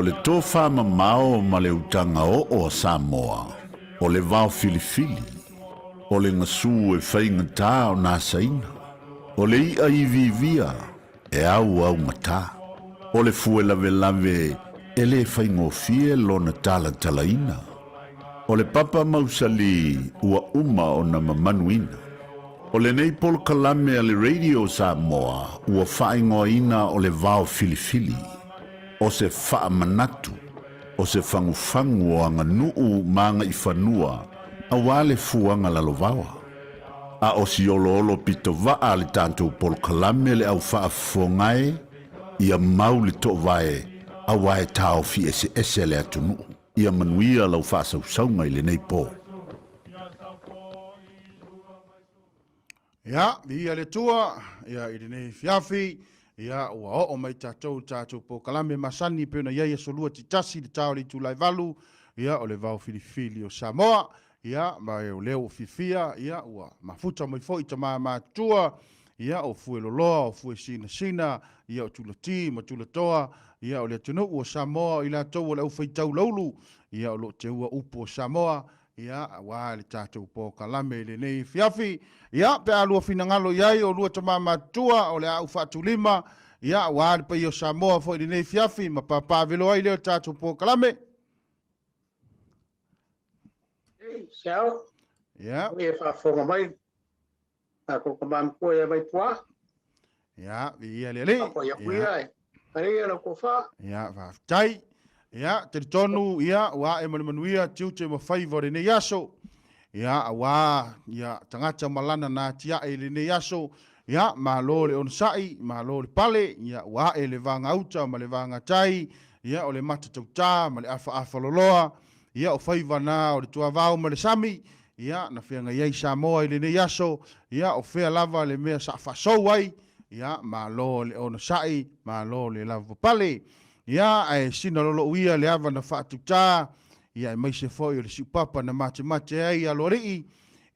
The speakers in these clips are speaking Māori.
le tofa mamao ma le utanga o Samoa, o le vao filifili, o le ngasu e whainga tā o nā saina, o le ia i vivia e au ngata, o le fue lave e le whaingo fie lona tala talaina, o le papa mausali ua uma o na mamanuina, o le nei pol kalame a le radio Samoa ua whaingoa ina o le vao filifili, o se wha manatu, o se fangu o anga nuu manga i whanua, a wale fuanga lalovawa. A o si olo pito waa le tantou pol kalame le au wha fongae, ia mau le to vae, a wae tau fi ese le atunu, ia manuia lau wha sausaunga i le nei po. Ia, ia le tua, ia i nei fiafi, ia ua o mai tātou po kalame masani pe na ia solua titasi le tau le tulai valu, ia o le vau filifili o Samoa, ia mai o leo fifia, ia ua mafuta mai fo i tama matua, ia o fue loloa, o fue sina, ia o tulati, ma tulatoa, ia o le tunu o Samoa, ila tau o le ufeitau laulu, ia o lo te ua upo o Samoa, ia wa le tātou po kalame le nei fiafi, ia pe alua finangalo iai o lua tama matua o le au fatulima, ia wa le pai o Samoa fo le nei fiafi, ma papa velo ai leo tātou po kalame. Siao, ia whaafonga mai, ako kamam koe e mai pua. Ia, ia le le. Ako ia kuia e, kare ia la kofa. Ia, whaafitai. Ia, te tonu, ia, wa e manuia, tiu te mawhai vore ne yaso. Ia, wa, ia, tangata malana na tia e le ne yaso. Ia, ma lo le onsai, ma lo le pale. Ia, wa e le vanga auta, ma le vanga tai. Ia, o le mata tauta, ma le afa loloa. Ia, o whaiva na, o le tua vau, ma le sami. Ia, na whianga iei Samoa i le ne yaso. Ia, o whea lava le mea sa whasou ai. Ia, ma lo le onsai, ma lo le lava pale. Ia, e sina lolo uia le awa na whaatuta, ia e mai se foi o le siupapa na mate ai alo rei,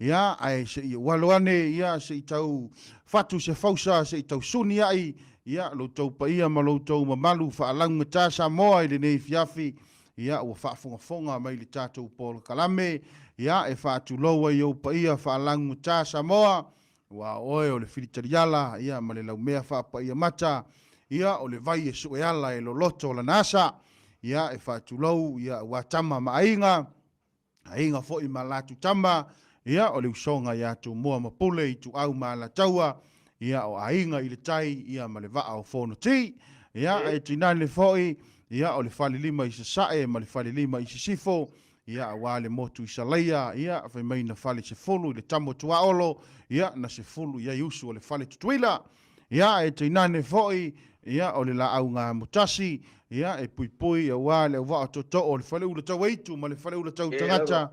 ia, e se i waloane, ia, se i tau whatu se fausa, se i tau suni ai, ia, lo tau pa ia ma lo tau mamalu, whaalangu ta Samoa i le nei fiafi, ia, ua whaafonga mai le tātou polo kalame, ia, e whaatu loa i au pa ia, whaalangu ta Samoa, ua oe o le filitariala, ia, ma le lau mea whaapa ia mata, ia o le vai e su e ala e lo loto la nasa, ia e whaatulau, ia wa tama ma ainga fo i ma latu tama, ia o le usonga ia tu mua mapule i tu au ma la taua, ia o ainga i le tai, ia ma le vaa o fono ti, ia e tinane le foi, ia o le fali lima i se sae, ma le fali lima i se sifo, ia wa le motu i salaia, ia fai mai na fali se fulu, i le tamo tua olo, ia na se fulu, ia iusu o le fali tutuila, ia e tinane foi, ia o le la au ngā mutasi, ia e pui a wā le wā to o le whale ula tau eitu, ma le whale ula tau tangata,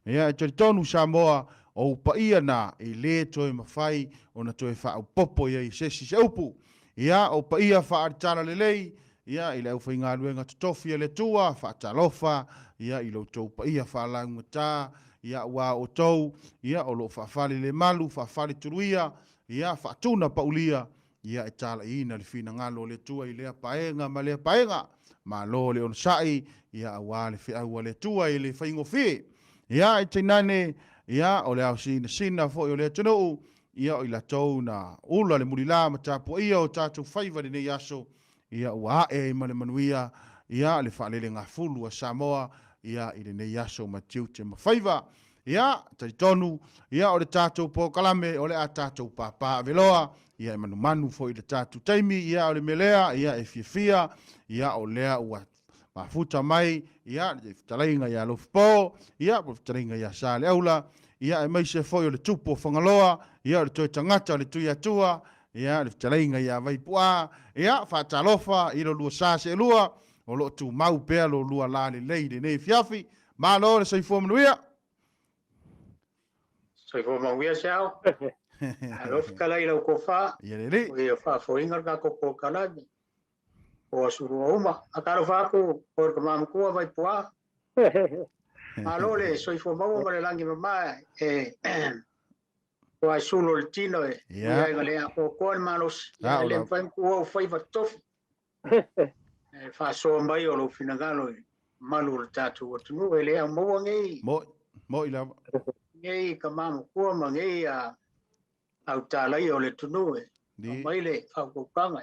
ia e tonu Samoa o upa ia na e le toi mawhai o na toi wha au popo ia i sesi se upu, ia o pa ia wha aritana le lei, ia i le au whai ngā luenga tutofia le tua, wha talofa, ia i lo tau pa ia wha launga tā, ia wā o tau, ia o lo wha whale le malu, wha whale turuia, ia wha tuna pa ulia, ia e tala ina le fina ngalo le tua i lea paenga ma lea paenga, ma lo le onsai, ia awa le fi awa le tua i le whaingo fi. Ia e teinane, ia o le au sina fo i o le tunu, ia o i la tau na ula le mulila ma tapo ia o tātou whaiva le nei aso, ia ua e ma le manuia, ia le whaalele ngā fulu a Samoa, ia i le nei aso ma tiute ma whaiva. Ia, tonu, ia o le tātou po kalame, o le a tātou pāpā veloa, ia e manu fo i le tātou taimi, ia o le melea, ia e fia, ia o lea ua mafuta mai, ia le fitalainga ia lofpo, ia o fitalainga ia sa le aula, ia e mai se fo i le tupo whangaloa, ia o le toi tangata o le tui atua, ia le fitalainga ia vaipua, ia whaatalofa, i lo lua sa se lua, o lo tu mau pea lo lua la le leide nei fiafi, ma lo le saifua manuia. Saifua manuia siao. Alo kala ila ko fa. Ia le. Ia fa fo inga ka ko kala. O suru uma, akaro fa ko por kamam ko vai pua. Alo le saifua mau ma le langi mama e o ai sulo le tino e. Ia le ko ko manos. Le fai ko fai va tof. fa so mai o lo finagalo malu tatu o tunu ele a mo ngai mo ila ngai ka mamu ko ma ngai a au ta lai o le tunu e di mai le fa ko kanga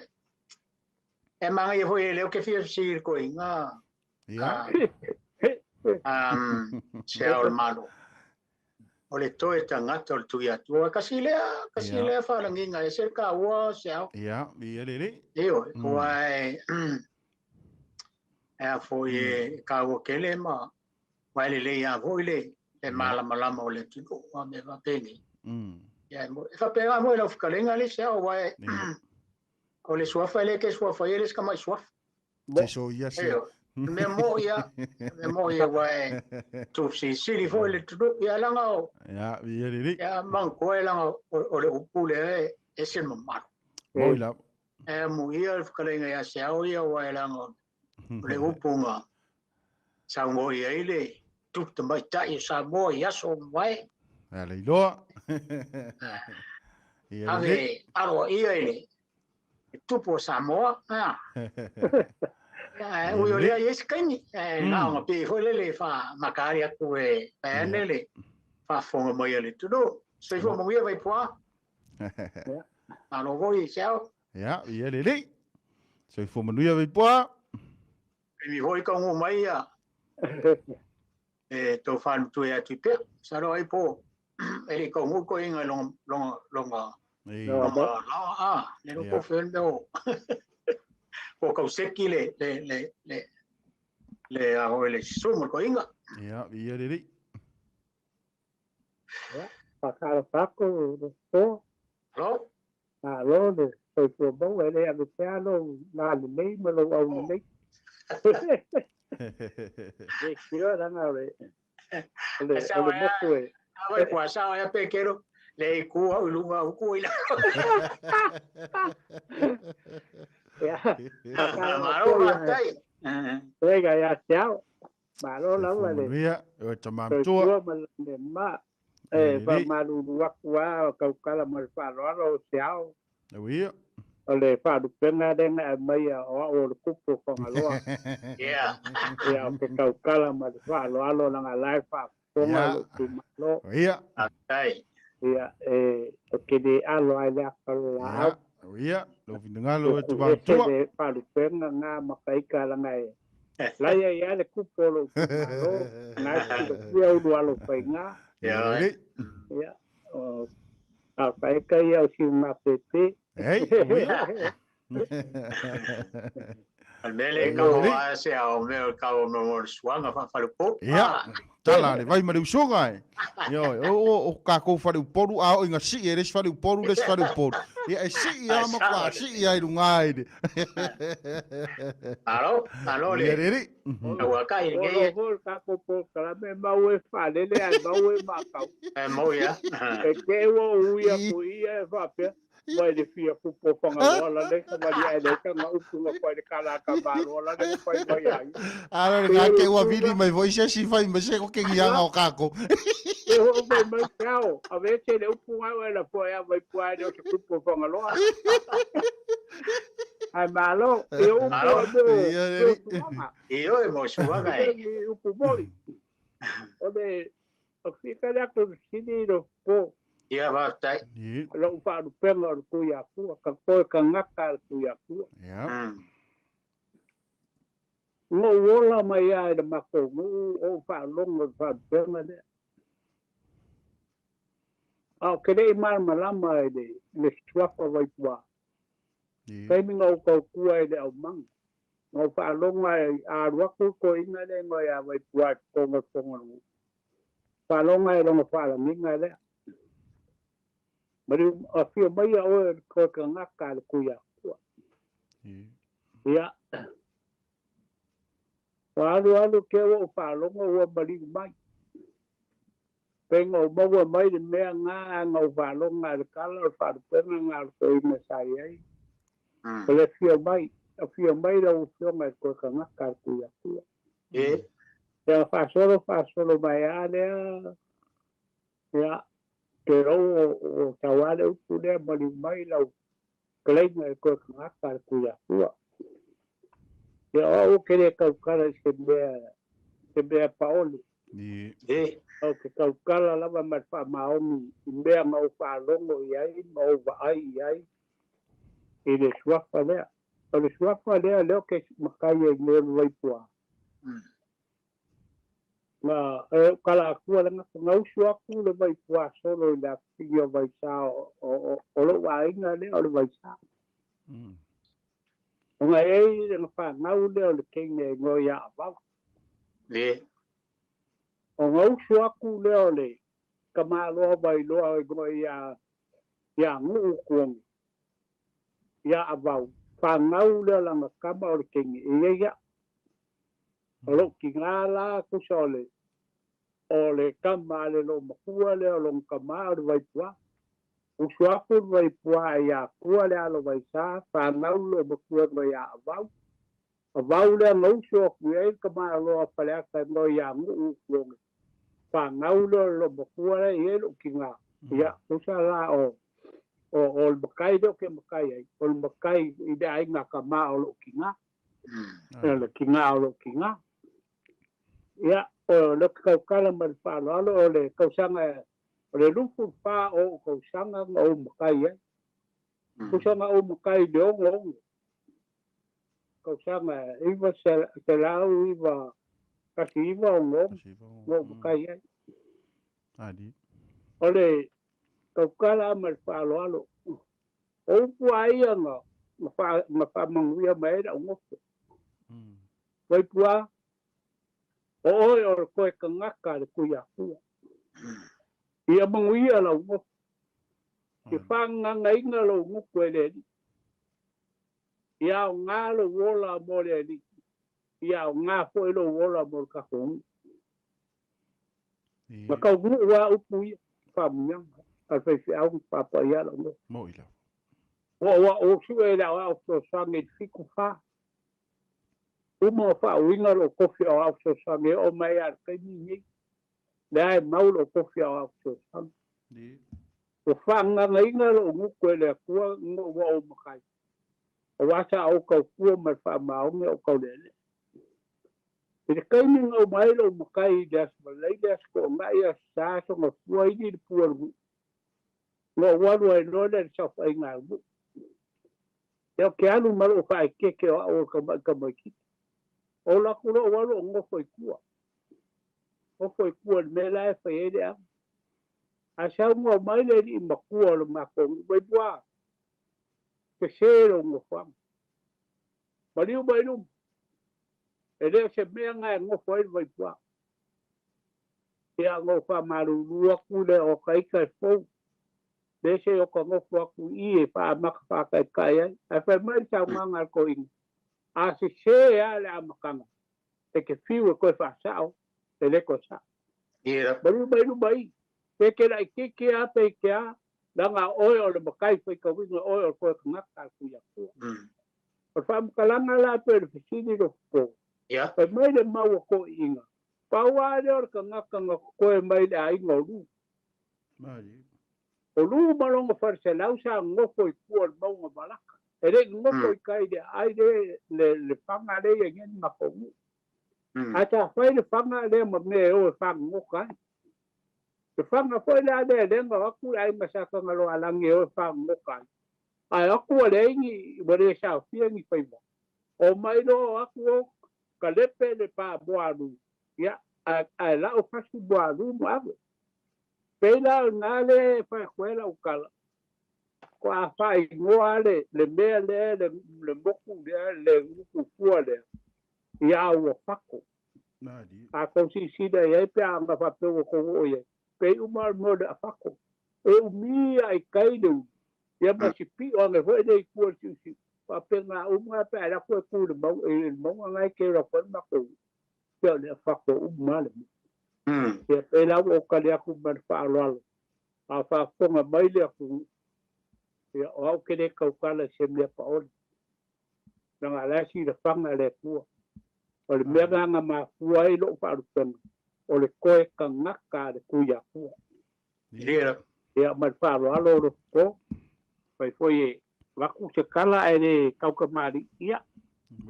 e manga ye foi le o ke fi sir ko inga ya Seol malu o le toe tangata o le tui atua kasilea whalanginga e ser ka ua seao ya ia le eo ko ai e a foi e ka ua kele ma wai le a foi le malama o le tunu o me wapeni e whapega mo e lau whikalenga le seao wai o le suafa le ke suafa ele ska mai suafa te so ia si memoria wai tu si foi le tunu ia langa o ya ia le ya man ko langa o le upule e se mamar mo ila e mo ia kalenga ya se au ia wai langa le upunga sa mo ia ile tu mai tai sa mo ia so mai ya le lo ia le ave aro ia ile tu po sa mo ya o yo le es kani na nga pe ho le fa makari aku e penele fa fonga mai le tu do se fo mo ia vai poa alo voi sao ya ia le so fo manu ia vai poa mi voi ka ngo mai ya e to fan tu ya tu pe sa ro ai po e ko ngo ko inga longa le no ko fen do ko ka seki le a ho le sumo ko inga ya ia le Pakala pako po lo lo de soy por bo ele a piano na le nei me lo au nei de kiro da na le mo fue vai kwa sa ya pe kero le ku au lunga ku ila ya maro ratai venga ya chao malo la vale ia o tama soy tua por me ma va malu wa ka kala mal fa lo chao ia ole fa du pena denga mai o kupo con aloa yeah ya que ka kala mal fa lo na la fa ponga lo ia ai ya que de alo ai la la ia lo vinagalo tama tua fa du pena nga makai kala ngai la ya le kupo lo lo na ki o do alo fa nga yeah ya a fa ka ya si ma pepe ei Mele ka ho a se ao me ka o mo suanga fa fa po ia tala le vai mari usoga yo o ka ko fa poru a o inga si e res fa poru ia e si ia ma kwa si ia i rungai alo le ia wa ka i nge ka ko po kala me ma we fa le ma we ma ka mo ya e ke wo ia pu ia fa pe mai de fia pu po fanga la le ka maria le ka ma u pu ko de kala ka ba la le ko mai ai ala nga ke wa vili mai voi se si fai me se ko ke ia o kako e o mai mai kao a ve che le u pu ai la po ya vai pu ai de pu po fanga lo ai malo e o io e mo suanga u pu boli o de o fica da ko sini do po ia va tai lo fa du pelo ku ya ku ka ko ka ngaka ku ya ku ia no wola mai ai de mako o fa longo fa pelo de au que dei mar malama de le strafa vai tua kai mi ngau ko ku ai de au mang no fa longa a ru ko ina de ngo ya vai tua ko ngo fa longa e longa fa la minga de Mari a fia mai a oe ko ka ngaka le kuia. Ia. Alu ke o whalonga ua mari mai. Penga o maua mai de mea ngā ngau whalonga le kala o wharupenga ngā ruko i mesai ai. Le fia mai. A fia mai la o fionga ko ka ngaka le kuia. Ia whasolo mai a lea. Ia. Ke o tawale upu lea mari mai lau kaleinga e koe ngaka le kuia. Ya o kere kaukala se paoli. Ni. O ke kaukala lava mai fa maomi mea mau fa longo iai mau vai iai e le suafa lea. O le suafa lea leo ke makai e leo waipua. Ma kala akua langa ngau suaku le waipua solo la figio vai sa o lo wainga le o le vai sa. O nga e le fa ngau le o le kenge ngoia avau. Le. O ngau suaku le o le kamaloa vai loa e ngoia ya ngu kuongi. Ya avau. Fa ngau le langa kama o le kenge e ya. O lo ki ngala kusa o le kama le lo makua le o lo kama o le waipua. Usuaku waipua e a kua le alo waisa, fa ngau le makua no ya avau. Avau le ngau suaku e kama lo a paleaka no ya ngu kuongi. Fa ngau le lo makua le e lo ki ngā. Ya kusa la o le makai do ke makai ai. O le makai i de ai ngā kama o lo ki ngā. Le ki ngā o lo ki ngā. Ya, o le kaukala ma le whaaloalo o le kausanga, o le lupu wha o kausanga ngā o makai ai. Kausanga o makai de ongo ongo. Kausanga iwa se lau iwa, kasi iwa ongo o makai ai. Adi. O le kaukala ma le whaaloalo. O upu aia ngā, ma whamanguia maera o ngopo. Waipua, o oi o koe ka ngaka le kuia kua. Ia manguia la ungo. Ke whanganga inga lo nguku e le li. Ia o ngā lo wola mo le li. Ia o ngā fo lo wola mo le kahongi. Ma kau ngu wa upu ia. Whamuanga. Al whaifi au papa ia la ungo. Mo ila. O sue la o so sange fiku wha. Uma wha winga lo kofi o au so sange o mai ar kaimi nei. Lai mau lo kofi o au so sange. O whanga inga lo nguku e le kua ngo wa o makai. O wasa au kau kua mai wha maunge o kau lele. E te kaimi ngau mai lo makai das malai das ko ngai a saso ngā kua ini le pua ngu. Ngā waru e nona le sau whai ngā ngu. Eo ke anu maro whai keke o au kamai ki. O la kura o walo o ngofo i kua. Ngofo i kua ni me lai whai ere ang. A sao ngā mai le ni makua lo mako ngai bua. Ke sero ngofo ang. Mariu mai num. E leo se mea ngai ngofo i vai bua. Ia ngofo a maru lua kule o kaika e fau. Le se o ka ngofo aku i e wha maka wha kai kai ai. A whai mai sao manga ko inga. A se se a le amakanga. E ke fiu e koe whaasao. E le ko sa. Maru mai nu mai. Pe ke lai keke a pe ke a. Langa oe o le makai whai ka winga oe o koe ka ngaka kuia kua. O whamukalanga la pe le fisini ro po. Pai mai le mau a koe inga. Paua le o ka ngaka ngā koe mai le a inga o lu. O lu malonga wharse lau sa ngofo i kua le maunga malaka. E re ngofo i kai de ai le whanga le e ngeni makongu. A ta whai le whanga le ma me o e whanga ngokai. Le whanga whai le ane lenga aku ai masaka ngalo alangi o e whanga ngokai. Ai aku a le ingi wale sa whia ngi whaiwa. O mai lo aku o ka lepe le pā boaru. Ia, ai lao whasu boaru mo awe. Pela ngā le whai huela ukala. Ko a whai ngoa le mea le moku le nguku kua le. Ia ua whako. A kousi sida ia pe a ngā whapeo kongo o ia. Pe umar mo le a whako. E umia i kaideu. Ia masi pi o nge hoi nei kua siusi. Pape ngā umunga pe a lako e kūre mau. E maunga ngai ke rako e mako. Ia le a whako umale mo. Ia pe lau o kale aku mani whaaloalo. A whakonga mai le aku. Ia o au kene kaukala se mea paole. Nā ngā lasi le whanga le kua. O le mea ngā mā kua i lo whaarutonga. O le koe ka ngaka le kuia kua. Ia mani whaaloalo lo ko. Pai foi e waku se kala e le kaukamari ia.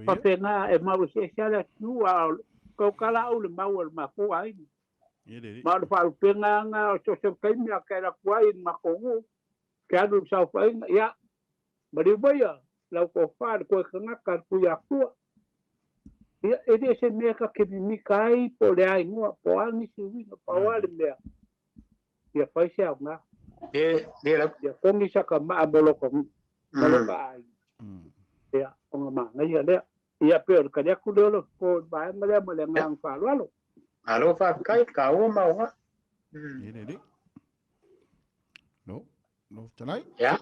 pa penga e mau se sala tu a ko kala o le mau le mako ai ma le fa penga nga o so kai mi ka la kuai mako ke adu sa fa ya bari boya la ko fa ko nga ka ku ya ku ya e se me ka ke mi kai po le ai no po ani si wi no pa wa le me ya fa sia nga de la ya ko ni sa ka ma bolo ko bolo ka ai ya o ma nga ya le ya peor ka ya ku lo ko ba ma le ngang fa lo alo fa kai ka o ma wa ini no tanai ya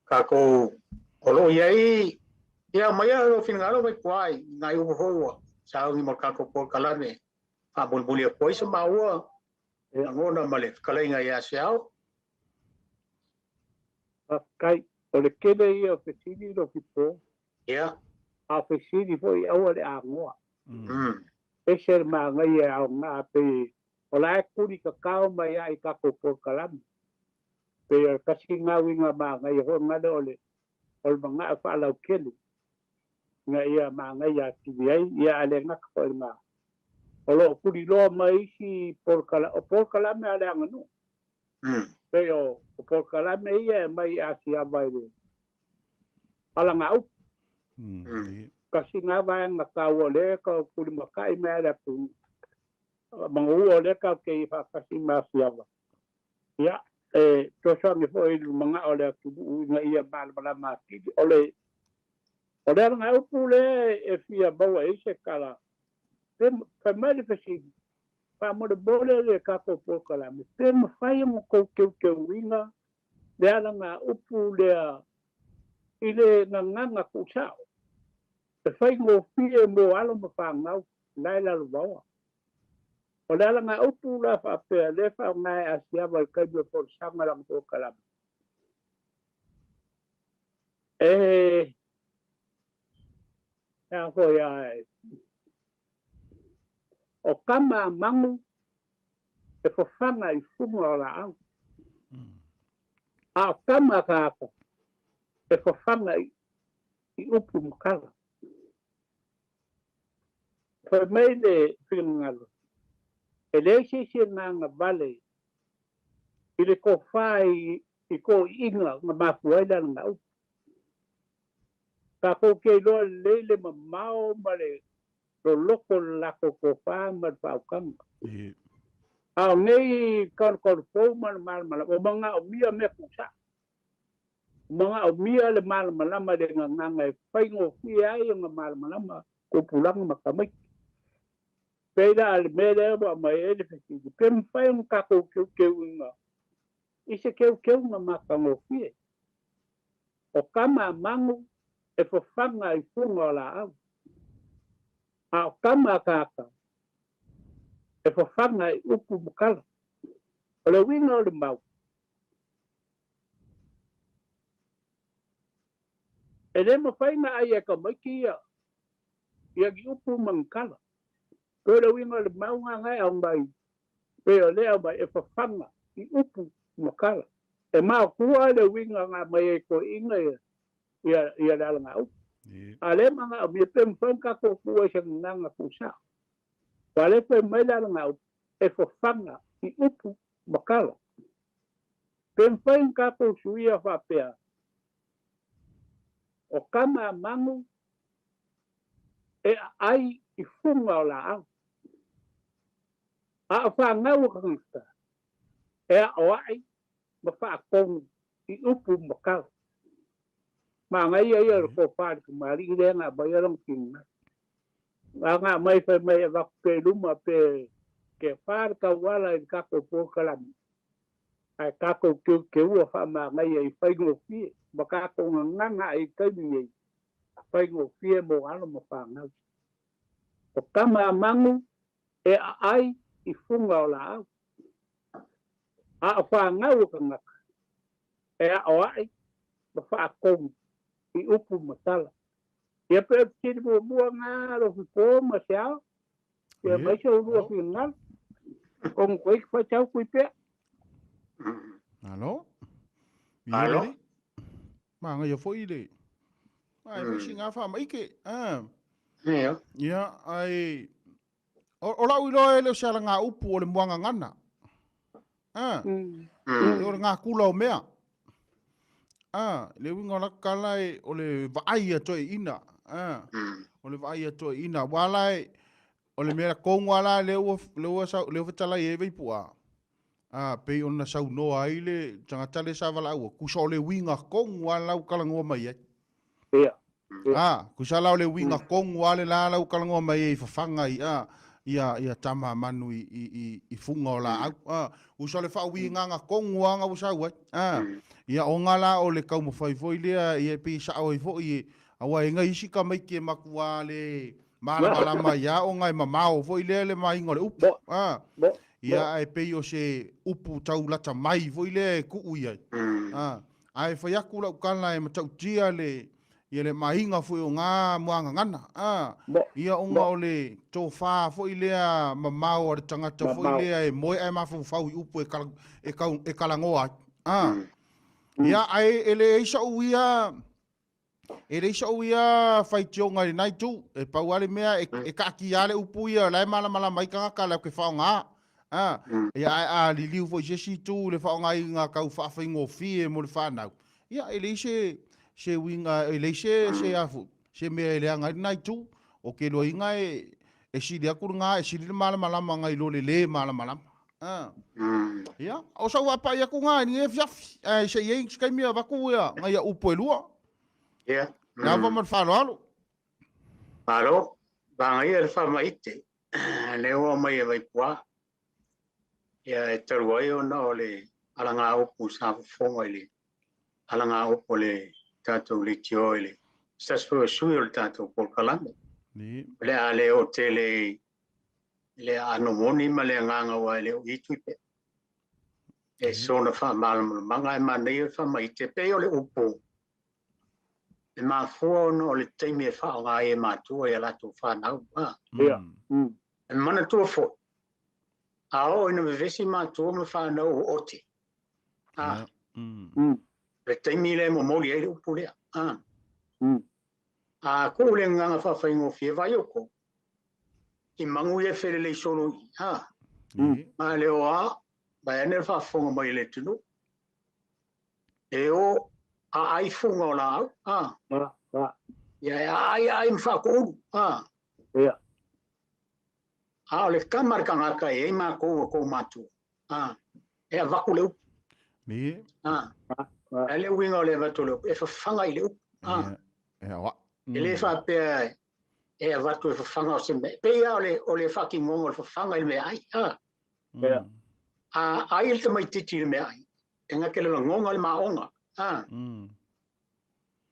ka ko olo yai ya maya lo finalo mai kwai ngai u ho sa ngi mo ka ko por kala ne fa bol bol ko isa ma wa ngona male kala nga ya siao kai o le kebe i o fesini lo fipo ya a fesini foi au le a ngoa e ser ma ngai au nga pe o la kuri ka kao mai ai ka ko por kalam pe ka singa winga ma ngai ho nga do le o manga fa la kele ngai ya ma ngai ya ti ya le nga ko ma o lo kuri lo mai si por kalam me ale nganu pero por kalame ia mai asia vai le ala ngau kasi nga vai nga kawo le ka kuli makai me ala pu mangu ole ka ke fa kasi ma sia va ya to so mi foi manga ole ku nga ia bal bala ma ti ole ngau pu le e fia bawa e se kala pe mai de si pa mo de bole le ka ko por kalame pe mo fai mo ko ke winga le ala nga upu le ile nga ku sao e fai ngo fie mo alo mo fa ngau lai la lo o le ala nga upu la fa pe le fa nga asia va ka jo por sanga la por kalame ya ko ya o kama mangu e fo fanga I fumo la au a kama ka e fo fanga I upu mkala fo mai le fingalo e le se nga vale ile ko fai I ko inga nga mafuaila nga upu ka ko ke lo le mamao male lo loko la ko fa ma fa kam a nei kan fo mal o manga o mia me kusa manga o mia le mal ma de nga fai ngo fi ai nga mal ma ko pulang ma kamai peda al mele ba mai e de fi pem fai un ka ko ke nga ise ke nga ma ka ngo fi o kama mangu e fo fanga I funga la au a kama kaka e fo fanga I upu mukala o le winga o le mau e le mo fainga ai e ka maiki ia ki upu mangkala ko le winga o le mau nga ngai au mai pe o le au mai e fo fanga I upu mukala e mau kua le winga nga mai e ko inga ia dala nga upu ale manga o mi pem fanka ko kuwa sa nga kusa wale pe mai dala nga upu e fo fanga I upu makala pem fanka ko suia fa pea o kama mangu e ai I funga o la au a fa ngau kangsta e o ai ma fa kong I upu makala ma ngai ia ko fa ku mari le nga ba ia long king nga mai fa mai va pe luma pe ke far ka wala I ka ko po kalam ai ka ko ke u fa ma ngai ai fa ngo fi ba ka ko nga ai ka ni fa ngo fi mo alo mo fa nga o kama mangu e ai I funga o la a fa nga u ka nga e o ai ba fa ko I upu masala ia pe tiri mo nga lo ko ma sia ia mai se lu final con ko fa chau ku pe alo Alo. Ma ngai foi le. Ai foi singa fa mai ke. Neo. Ia ai o la ulo ele sala nga upu o le muanga ngana. Le o nga kula o mea. Le winga la kala o le vai ato ina. O le vai ato ina wala o le mea kongo ala le o fatala e vei pua. Pe ona sau no ai le tangata le sa vala ua. Kusa o le winga kongo ala u kalangoa mai ai. Kusa la o le winga kongo ala la u kalangoa mai ai fafanga i ia tama manu i funga o la au. Kusa le fau winga nga kongo anga usa ua. Ia o ngala o le kauma faifoi lea ia pe sa o i fo i awa e ngai isi ka mai ke makua le malama ia o ngai mamao fo i le mai ngole upu. Ia ai pe o se upu tau lata mai fo i le ku ia. Ai fa yaku la ukala e matau tia le ia le mainga fo o ngā muanga ngana. Ia o ngā o le tō whā fo i lea mamao o le tangata fo i lea e moe ai mafu fau i upu e kalangoa. Ia ai ele isa uia fai tionga i nai tu e pau ale mea e kaki ale upu ia lai mala mai kanga le ke whaonga. Ia ai li liu fo jesi tu le whaonga i ngā kau whawhaingo fie mo le whanau. Ia ele se winga ele se afu se mea ele anga i nai tu o ke loa inga e siri akur ngā e siri mala ngai lo le mala. Ia, o sa wapa ia ku ngā ni e fiafi. Se iei skai mea waku ia ngai a upo e lua. Ia. Nā wa man whalo alo. Alo, banga ia le whamaite. Le o mai e vai pua. Ia e taru ai o na o le alanga upo sa fonga ile. Alanga upo le tātou le tio ile. Staspo e sui o le tātou polkalame. Le a le o te le anomoni ma le nganga wa le i tuipe. E sona wha manga e manei e wha mai te pe o le upo. E mā fua o le teimi e wha o ngā e mātua e lato whanau. E mana tua fo. A o ina me vesi mātua me whanau o ote. Le teimi le mo moli e le upo lea. A ko le nganga wha whaingo fie vai oko. I mangu e where le solo i. Ma le o a, bai ane wha whonga mai le tunu. E o, a ai whonga o la au. Ia ai mwha ko uru. A o le kamar ka ngaka e ma ko matu. E a waku le upu. E le winga o le watu le upu. E whanga i le upu. E le wha pēr e a watu e whawhanga o se me. Pea o le whaki ngongo le whawhanga i me ai. A ai te mai titi le me ai. E ngake le ngonga le maonga.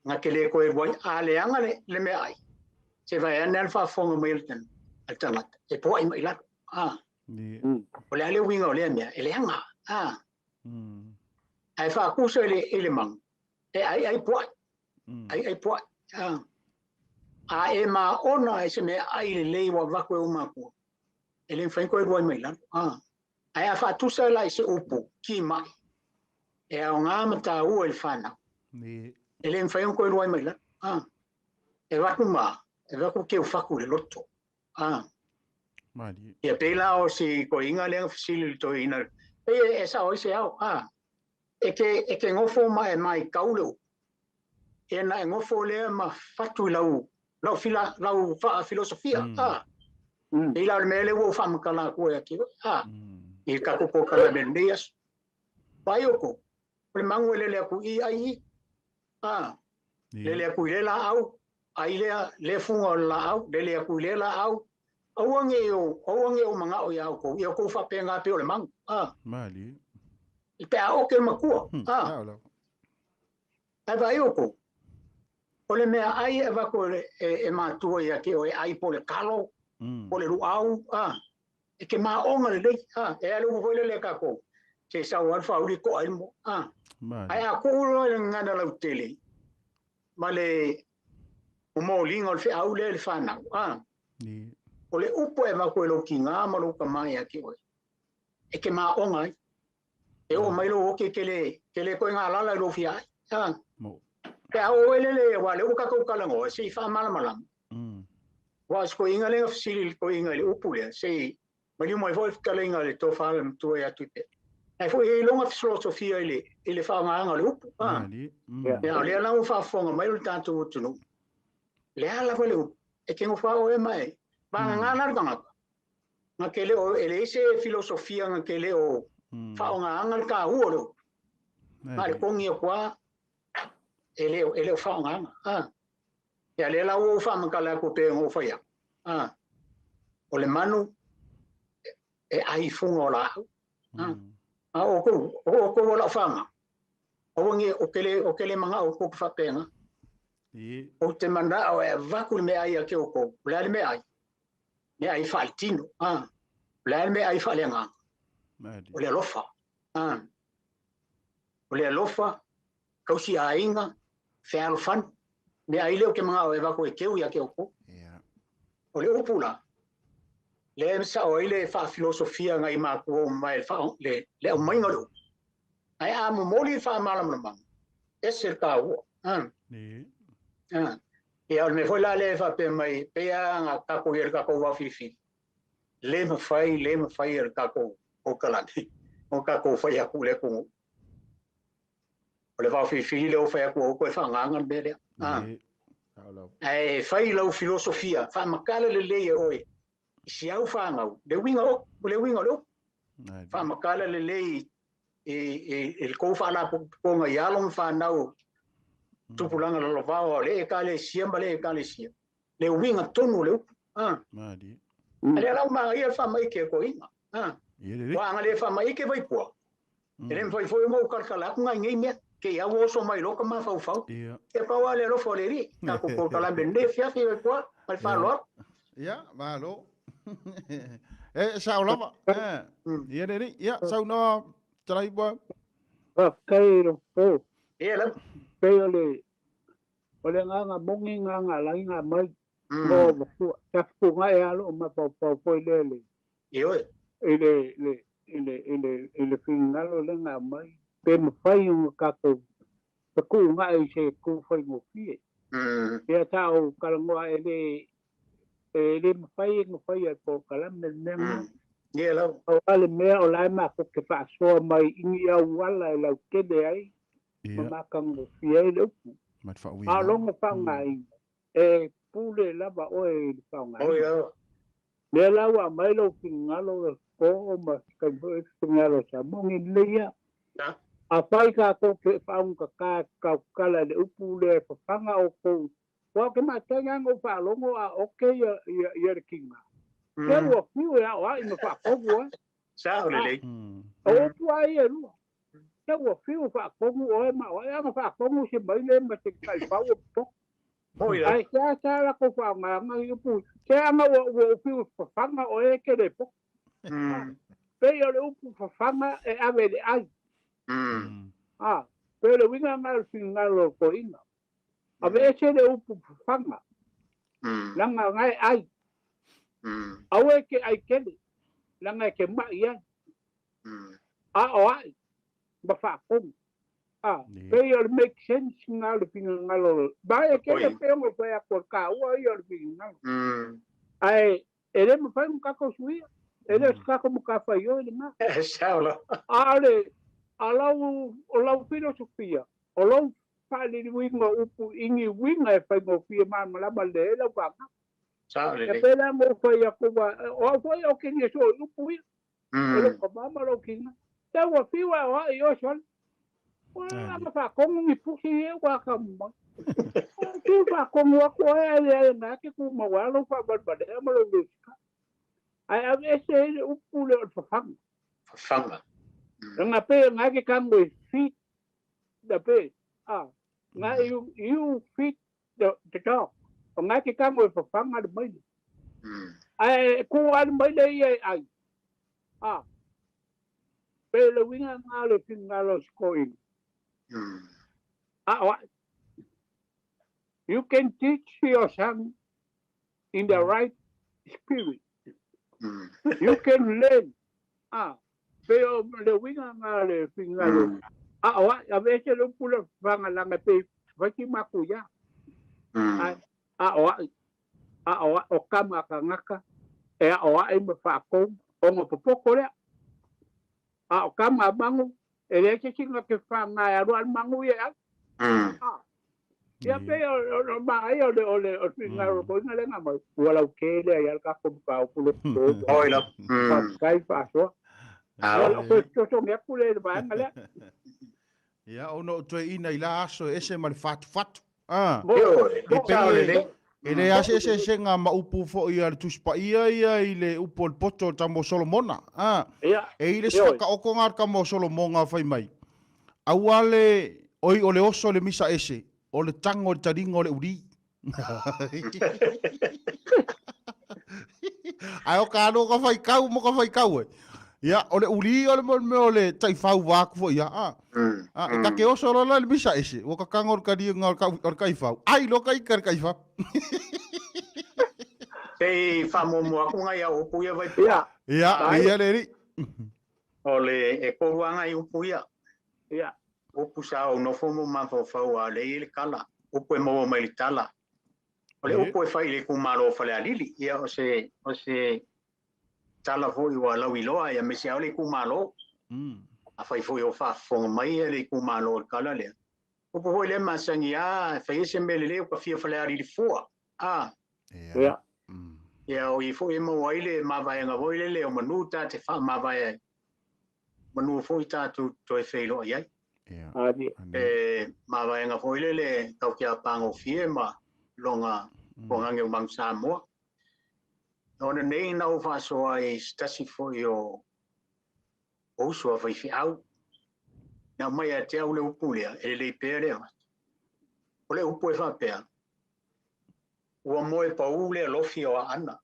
Ngake le koe wai. A le anga le me ai. Se vai ane al whawhonga mai le tanu. Al tangata. E poa i mai lato. O le ale winga o le mea. E le anga. Ai whakusa e le mang. E ai poa. Ai poa. A e ma ona e se me ai le lei wa wako e umakua. E le mwhain koe ruai mai lan. Ai a whatusa lai se upu ki mai. E a o ngā mata ua il whanau. E le mwhain koe ruai mai lan. E wako ma. E wako keu whaku le loto. Ia peila o si ko inga leanga fasili li toi ina. E sa oi se au. E ke ngofo mai kauleu. E na e ngofo lea ma fatu lau filosofia. E lau le mele ua whamakala koe aki. I kako ko kala bendeas. Pai oko. Le mangu e lele aku i ai. Lele aku i lela au. Ai lea le funga o la au. Lele aku i lela au. Auange o manga o iau ko. Iau ko whape ngā pe o le mangu. I pe a oke makua. Ai pai oko. O le mea ai e wako e mātua i ake o e ai po le kalo, po le ruau, e ke maonga le lei, e alu mo foi le kako, se sau alfa uri ko ai mo, ai a kuro e ngana lau tele, ma le umo linga o le au le whanau, o le upo e wako e lo ki ngā maluka mai ake oi, e ke maonga ai, e o mai lo ke kele ko nga la lo fia ha Mo. pe a o ele wa le o ka ko kala ngo si fa mala mala wa sko inga le sil ko inga le upule sei mali mo vol kala inga le to fa le to ya tupe e fo e longa filosofia ele fa nga le upu ha ya le la o fa fonga mai lo tanto tu no le ala fa le e ke ngo fa o e mai ba nga na nga nga kele o ele se filosofia nga kele o fa nga nga ka u lo ma le kongi kwa ele fa nga ha ya le la o fa ma kala ko pe ngo fa ya ha o le manu e ai fungo la ha o ko la fa nga o ngi o kele manga o ko fa pe nga o te manda o e va ku me ai ke o ko le me ai ne ai fa altino le me ai fa le nga o le lofa o le lofa kausi ainga fe alfan me ai leo ke mga o e va ko e keu ya ke o ko o le upula le sa o ile fa filosofia ngai ma ko mai fa le o mai ngalo ai a mo moli fa malam lamang ese ka o e al me foi la le fa pe mai pe nga ka ko yer ka ko wa fifi le me fai er ka ko o kalani o ka ko fa ya ku le ko o le va fifi le o fa ko ko fa nga ngan be le ai fai lo filosofia fa makala le oi si au fa nga le winga lo fa makala le el ko fa la ko nga ya long fa nau tu pulanga lo va le ka le siamba le ka le sia le winga tonu le Madi. ale la ma ia fa mai ke ko inga wa nga le fa mai ke vai po ele foi mo kalkala nga ngai me ke ya wo so mai lo ka ma fa fa e pa wa le lo fo le ri ka ko kala bende fia fi ko al fa lo Ya, malo. Sao lắm ạ. Iya đấy. Ya, sao nó trai bo. Kai ro po. e la Kai ole nga bongi nga la nga mai. No bu ta fu nga ya lo ma po le. e oi Ele finalo le nga mai. Pe mo fai un ka ko. Ta ku nga e se ku fai mo fi. Ya ta o kala ngo ele mo fai ko kala men e la o ale mea o lai ma ko ke fa so mai ingi a wala e lau kede ai ma kang o fia e lupu Mat fa wi. a longa fa ngai e pule lava o e fa ngai o ya le lawa mai lo ngalo ko o ma ka bo e ngalo sa mongi leia a pai ka ko ke fa un ka kala le upu le fa fanga o ko wa ke ma tanga ngo fa longo a okay ya kinga ke wo fiu ya wa ina fa ko wo sao le o puai e lu ke wo fiu fa ko o ma wa ya fa ko se mai le ma te kai fa o po o ya ai sa la ko fa ma ma yu pu ke ama wo fiu fa fanga o e ke le po pe yo le upu fa fanga e ave de ai pe le winga mal finalo ko ina ave ese le upu fa fanga langa ngai ai awe ke ai kele langa ke ma ia o ai ba fa kom pe yo make sense ngalo pinga ngalo ba e ke pe mo pe a por ka o yo pinga ai ele mo fa un kako sui ele ska como ka fa yo ele ma sao la ale o lau filosofia o lau fa le winga upu ingi winga e fa mo fi ma la ba le la ba sao le pela mo foi a cuba o foi o que ni so no pui o ko mama lo kinga te wa fiwa o yo son wa ma fa como mi pusi e wa ka mo tu fa como ko e na que ku mo wa lo fa ba de mo lo busca ai a ese o pulo o fa fanga nga pe nga ke kango fit da pe nga you fit the dog nga ke kango fa fanga de mai ai ku an mai le ai pe le winga nga le pinga lo scoring you can teach your son in the right spirit you can learn Pero le winga nga le finga le. Awa a veces lo pula vanga la me pe vai ki makuya. Awa o kama ka ngaka. E awa e me fa ko o mo popoko le. O kama mangu e le ke kinga ke fa nga ya ro mangu ya. Ya pe o ma ai o finga ro ko nga le nga mo wala ke le ya ka ko pa o pulo to. Oi la. Kai fa so. Wala ko to me pule ba nga le. Ia ono toe ina i la aso ese ma le fatu. E le ase se nga maupu fo ia le tuspa ia i le upo le poto tamo Solomona. E i le saka oko ngar ka mo Solomonga fai mai. Awale oi o le oso le misa ese. O le tango le taringo le uri. Ai o kano ka fai kau mo ka fai kau e. Ia, o le uri o le mo le taifau waku fo ia. E ka ke oso rola le misa ese. O ka kangor ka ria ngā or kaifau. Ai lo ka ikar kaifau. Ei famo mo aku ngai a upu ia vai pia. Ia le ri. O le e koruanga i upu ia. Ia. Upu sa o no fomo ma fo fau a le kala. Upu e mo mai tala. O le upu e fai le kumaro fa le alili. Ia o se tala fo i wa lau iloa ia me se au le kumaro. A fai fo i o fa fonga mai le kumaro o kala le. Upu hoi le masangi a fai se mele le o ka fia fa le alili fua. Ia. Ia o i fo i mo waile ma vai nga voile le o manu ta te fa ma vai. Manu fo i ta tu to e feilo ai. Ma vai nga voile le tau kia pango fie ma longa pongange o mang Samoa. Ona nei na o fa so ai stasi fo i o so fa fi au. Na mai a te au le upulia e le pere. O le upu e fa pea. Ua moe paule lofi o ana.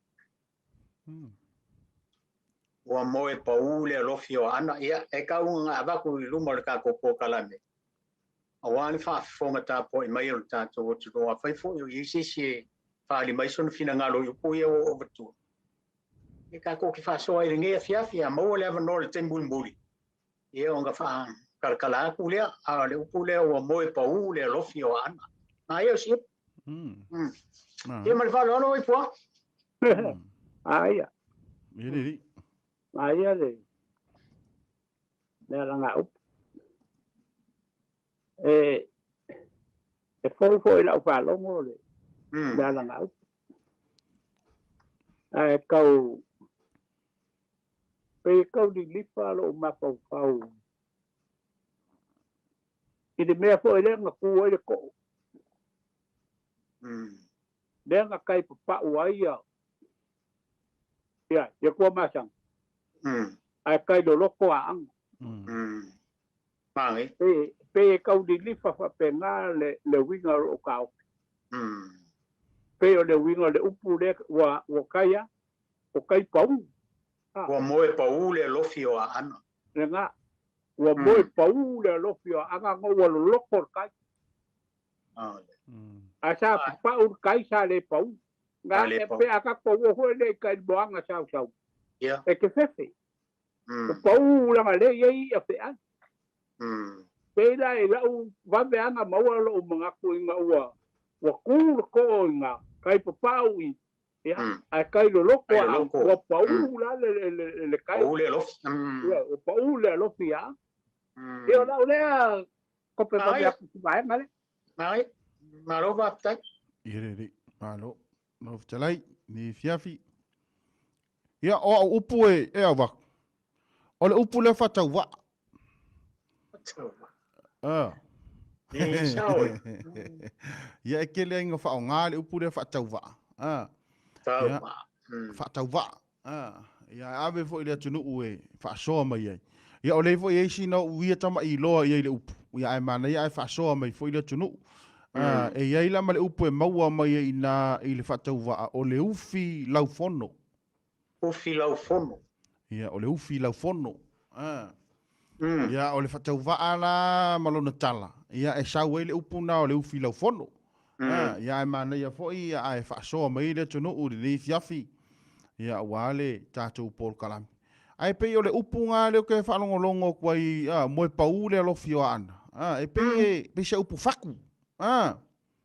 Ua moe paule lofi o ana. Ia, e kaunga avaku i luma le kako po kalame. A wani wha fonga tā po i mai o tātou o tuko. A whai fo i sisi whaali mai sonu fina ngalo i upu ia o vatua. E kako ki wha soa i ringea fiafia. Maua le ava nore te mbuli. Ia onga wha karakala aku lea. A le upu lea ua moe paule lofi o ana. Na ia si. Ia mali wha lono i pua. Aia. Iri. Aia le. Lea langa upu. E foi la fa longo le. Lea langa upu. Ai kau. Pe kau di lipa lo ma pau. I de mea foi le nga ku le ko. Denga kai pa uaia. Ya, ya ko masang. Ai kai do loko ang. Pangi. Pe kau di lifa fa penga le winga o kau. Pe o le winga le upu le wa kaya. O kai pau. Wa moe pau le lofi o ana. Lenga. Wa moe pau le lofi o anga ngo wa loko kai. Asa pau kai sa le pau. Nga e pe aka ko ho le kai boanga sau. Yeah. E ke fefe. O pau la le ye e pe an. Pe la e la u va be anga maua lo mga ku inga ua. Wa ku ko inga kai pau i. Ya, a kai lo loko a pau la le kai. Pau le lofi. O pau le lofi ya. E o la ko pe pa ya vai male. Mai. Malo va tai. Iri. Malo. No talai ni fiafi. Ia o upu e ava. O le upu le fatau wa. Ia ke le inga fa nga le upu le fatau wa. Fatau wa. Ia ave fo ile tunu ue fa so mai ai. Ia o le fo ye sino ui tama i loa ia le upu. Ia ai mana ia fa so mai fo ile tunu. E ia ila ma le upu e maua mai ina i le fatau wa o le ufi lau fono. Ufi lau fono. Ia o le ufi lau fono. Ia o le fatau wa la malona tala. Ia e sau e le upu na o le ufi lau fono. Ia e mana ia fo ia ai fa so mai le tunu u le fiafi. Ia wale tatou por kalami. ai pe o le upunga le ke whalongolongo kwai moe pau le alo fio ana. E pe se upu faku.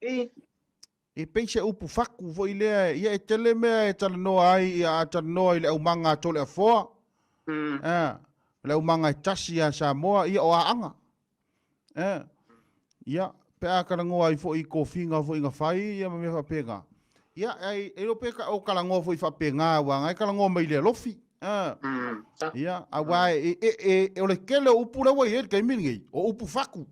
E pe se upu faku vo ile ia e tele mea e tala noa ai ia tala noa i le au manga tole a foa. Le au manga i tasi a Samoa ia o aanga. Ia pe a karangoa i fo i kofinga fo i nga whai ia ma mea whapenga. Ia e lo pe o karangoa fo i whapenga wanga e karangoa mai le lofi. Ia a wai e o le kele upu le wai e kai mingi o upu faku.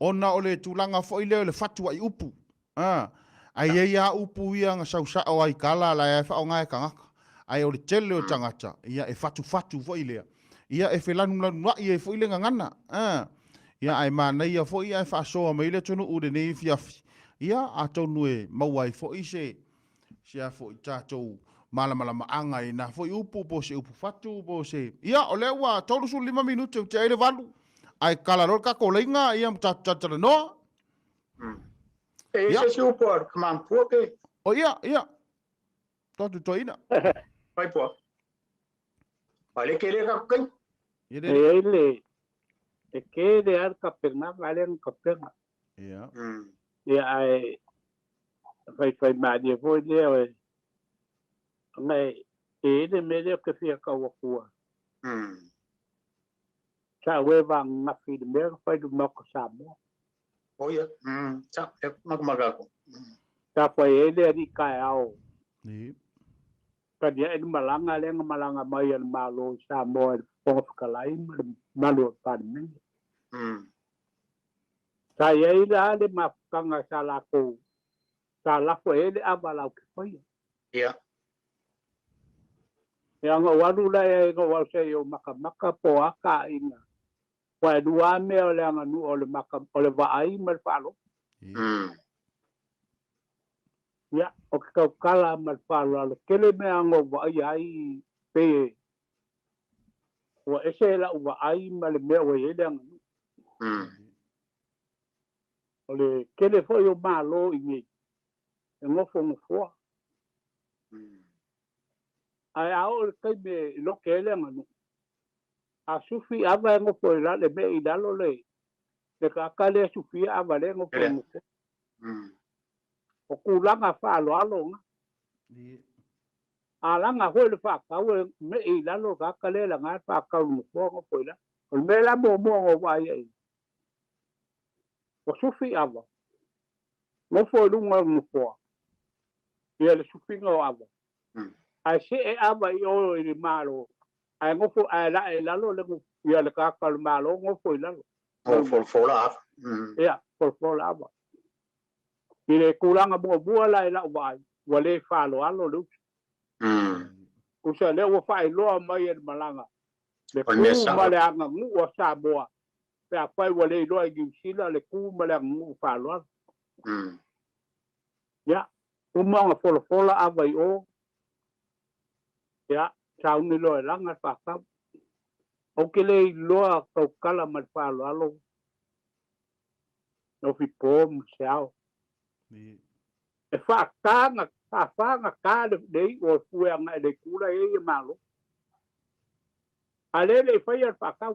Ona o le tulanga fo i le fatua i upu. Ai ia upu ia nga sausa o ai kala la e wha o ngai kangaka. Ai o le tele o tangata. Ia e fatu fo i lea. Ia e whelanu lanu wai e fo i le ngangana. Ia ai mana ia fo i ai wha soa mai le tonu ure nei fiafi. Ia a tonu e mauai fo i se a fo i tātou malama anga i na fo i upu po se upu fatu po se. Ia o le ua tolu su 5 minuto te aile valu. Ai kala rol ka kolenga ia mtatala noa. E se upu ar kamampua ke. O ia. Totu toina. Pai po. Pale kele ka kai. Ele e ke de ar ka perna valen ka perna. Ia. Ia ai fai ma dia vo dia o mai e de medio que fia ka wakua. Sa we vang na fi de mer fai du mako sa mo. Oh ia. Sa e magako. Sa fai ele ri ka ao. Ni. Ka dia e malanga le malanga mai al malo sa mo el pos kalai malo pa ni. Sa ye ila le mafkanga sa la ko. Sa la ko ele abala ke fai. Ia. Ia nga walu la e nga wal se yo maka po aka inga. Wa dua me ole nga nu ole maka ole va ai mal falo. Ya o ka kala mal falo le kele me ngo va ai pe. Wa ese la va ai mal me o ye dang. Ole kele fo yo malo ingi. Ngo fo ngo. Ai ao kai me lo kele nga a sufi ava ngo po la le me i dalo le ka kale sufi ava le ngo po o kulanga fa lo alo nga ala nga ho le fa ka we me i dalo ka kale la nga fa ka mo ngo po la o me la mo ngo wa ye o sufi ava mo fo lu ngo po ye le sufi ngo ava ai se e ava i o i malo ai ngofo ai la lo le ia le ka ka malo ngofo i la fo la ia fo la ba ile kulanga bo la vai wale fa lo alo lu o se le o fa lo mai e malanga le ku male anga mu o sa boa pe a pai wale lo i sila le ku male mu fa lo ya o manga fo la avai o ya sau ni lo langa fa ka o ke le lo ka kala mal fa lo alo no fi pom sao e fa ka de o fu nga de kula e malo ale le fa ya fa ka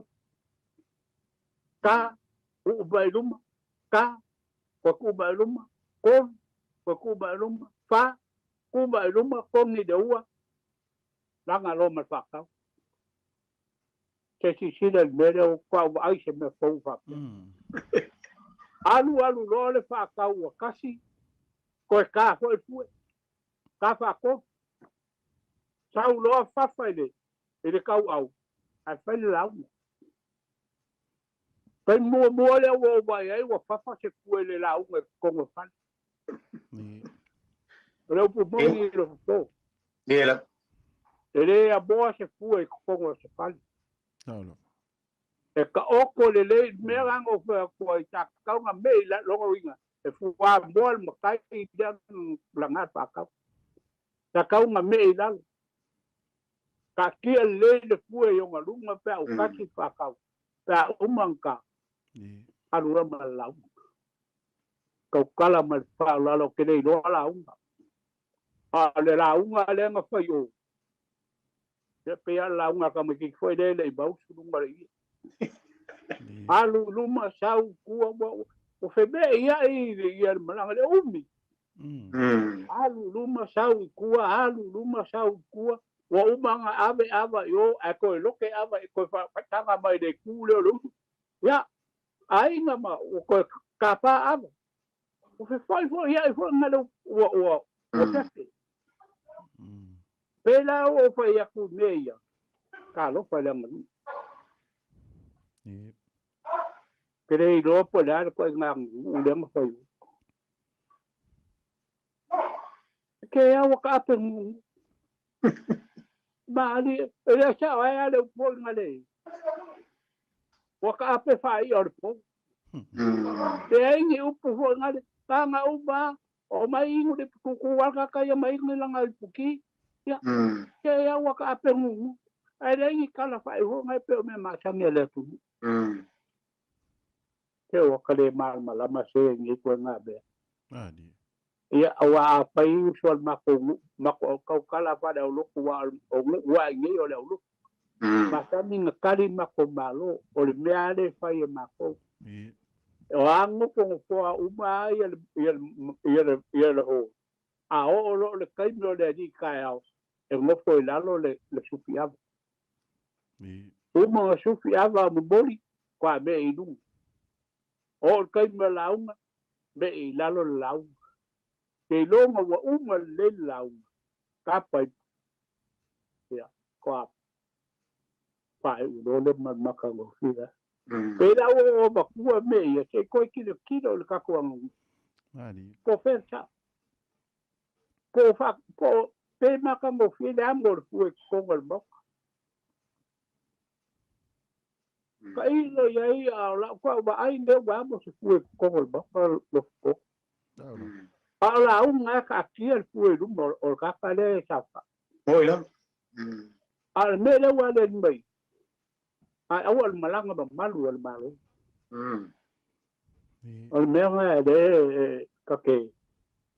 u ba luma ka ku ba luma ku ba luma fa ku ba luma ko ni de ua langa lo mal fa ka que si le mero kwa ai se me fo fa alu lo le fa ka u kasi ko ka fo fu ka fa ko sau lo fa fa ele ka au a fa le la pe mo le wo ba ai wo fa fa se ku le la u ko mo fa le pu mo ni lo fo Ele ele a boa se fu ko mo se fa no e ka oko le me rango ko ta ka nga me la lo winga e fu wa bol mo kai dia langa pa ka ta ka nga me la ka ki le fu e nga lu nga pa o ka ki pa ka ta umanka alu ra ma la ka kala ma pa la lo ke le lo la unga a le la unga le nga fa yo pe ala unga ka me ki foi de le bau su ngari alu luma sau kua o fe be ia ia malanga le umi alu luma sau kua wa umanga ave ava yo ako loke ava ko tanga mai de kule lu ya ai nga ma ko kapa ava o fe foi ia foi ngalo o te pela o foi ia ku meia ka lo fa la manu Kere lo polar ko ngam ulem foi ke ya wa ka pe Mali, ele sa ai le pol ngale. Waka ape fai or po. Te ngi upu fo ngale, tanga uba, o mai ngu de kuku waka kaya mai ngi langa puki. Ya, ke ya waka ape ngu. Ai le ngi kala fai ho ngai pe me ma sangi le tu. Ke waka le mal malama se ngi ko ngabe. Ia awa pai usual mako kala pada ulu wa ngi ole ulu masami ngakali mako malo ole meale fai mako o ango ko uma ia ho a o lo le kai lo le di kai au e mo foi lalo le sufiava uma sufiava mo boli kwa be idu o kai me launga be lalo launga Te longa wa uma le lau kapa ya kwa pai ulo le makango fila pera o bakua me ya se ko kilo le kako ko fercha ko fa ko pe makango fila amor fu ko ngol kai lo ya la ko ba ai ne ba mo fu ko ngol lo ko Paula unga ka kia fue rumbo o ka le safa. Oila. Al mele wale mai. Ai awal malanga ba malu. Al mele de ka ke.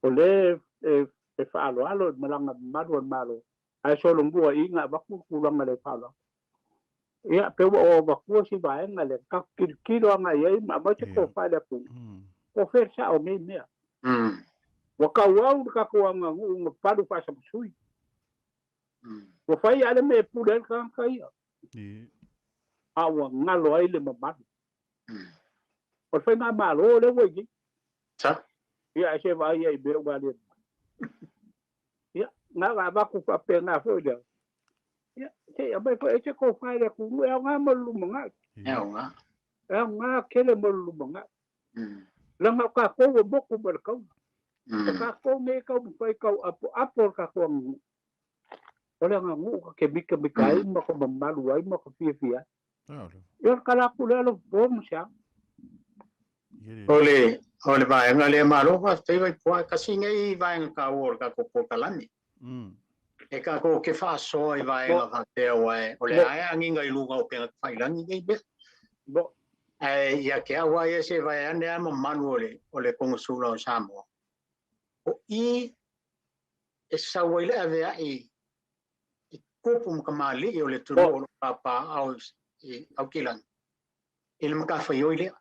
Ole e fa alo malanga malu. Ai so lumbu inga ba ku kulanga le pala. Ya pe o ba ku si ba ngale ka kilo nga ye ma ba ko fa le ku. Ko fer sa o me. Waka wau ka ko anga ngu padu fa sa sui wo fai ale me pudel kan kai awa ngalo ai le mama o fai na malo le wo gi sa ya se va ye be wa le ya na ba ku fa pe na fo de ya se ya ba ko e ko fai le ku ya nga mo lu manga ya nga kele mo lu manga la nga ka ko wo boku ber ka ka ko me ka fai ka apo ka ko ole nga ngu ke bika ai ma ko malu ai ma ko fia yo kala ku le lo bom sha ole ba nga le malo ba te vai po ka singa I vai nga or ka ko kalani e ka ko ke fa so I vai nga te ole ai angi nga lu ga o pe fai langi ngai be bo ai ya ke awa ye se vai ane ama manuole ole ko sula o samo o I e sa wai le ave ai Kupum kamali o le tulu o papa au kilan. Ele maka fai oile.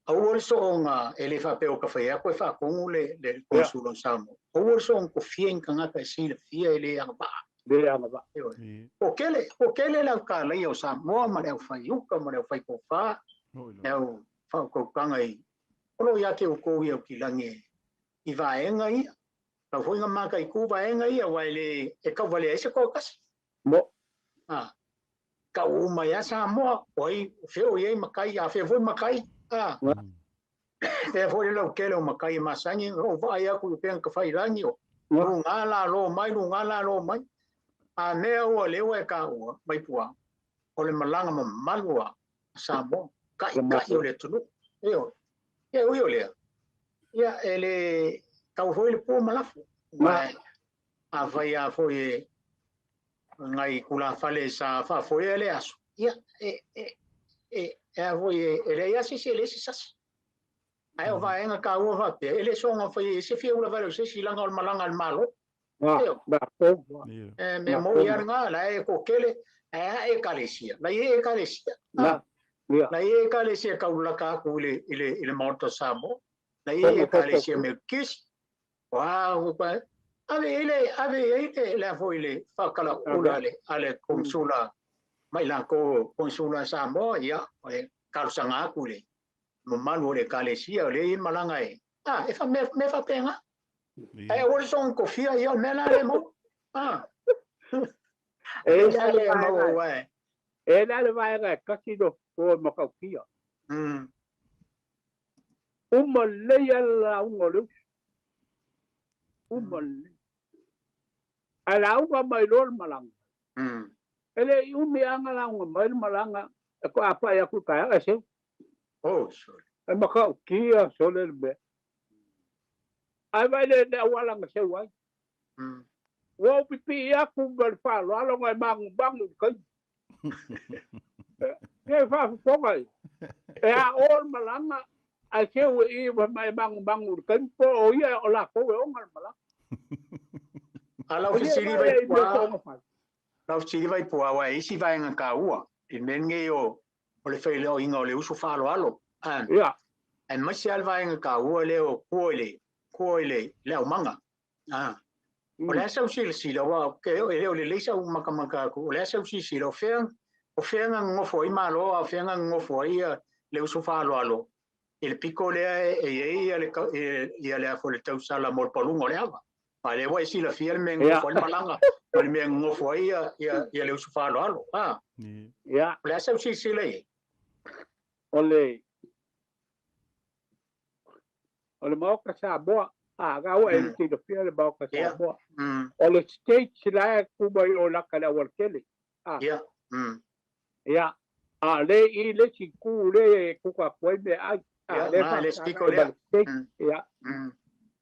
Au also nga ele fa pe o ka fai ko fa ko le konsulon samo. Au also ko fien kanga ka si le fia ele ang ba. Le ang ba. O kele la ka le o samo ma le fai u ka ma le fai ko fa. Eu fa ko kanga I. Ono ya ke ko ia kilange. I va enga I ka foi nga maka I ku va enga I wale e ka vale ese ko kas mo ka uma ya sa mo oi feo ye makai a fe foi makai te foi lo que lo makai masangi o va ya ku pen ka fai rangi o ngala lo mai a ne o le we ka o mai pua o le malanga ma malua sa mo ka yo le tulu yo le ya ele ka foi le po malafu a vai a foi ngai kula fale sa fa foi ele aso ia foi ele ia se ele se sas ai o vai nga ka o va pe ele so nga foi se fie ula vale se si langa o malanga al malo ba ko me mo ia nga la e ko kele e kalesia la e kalesia na la e kalesia ka ula ka ku ile morto samo la e kalesia me kis wa pa ave la foi le fakala ulale ale konsula mai la ko konsula samo ia ka sanga ku le mo malu le kalesia le malanga e fa me fa penga e o son kofia ia me la le mo e la vai ga kasi do ko mo ka kia le ya la ngolu le ala u mai lor malang ele umi anga la mai malanga ko apa ya ku ka ase sorry e mo ka kia so le be ai vai le wala nga se wai wo pipi ya ku ber fa lo alo ngai bang kai ke fa fo kai e a or malanga a ke wo I mai bang kan po o ya o la ko o ngal malanga ala ofisiri vai po la ofisiri vai po wa isi vai nga ka ua I menge o le fele o inga o le uso fa lo alo ya en masial vai nga ka ua le o ko le o manga o le asa usi sila wa ke o le leisa u maka ku o le asa usi sila o fenga ngofo I malo o fenga ngofo I le uso fa lo alo il pico le le afo le tau sala mol palungo le ava ma le wa sila fiel me ngofo I malanga o le me ngofo ia le uso fa lo alo ya o le asa usi sila ole mau ka sa bo ga wa e ti do fiel ba ka sa bo ole state sila ku ba o la kala wal kele ya le I le si ku le ku ka ko be le stico le ya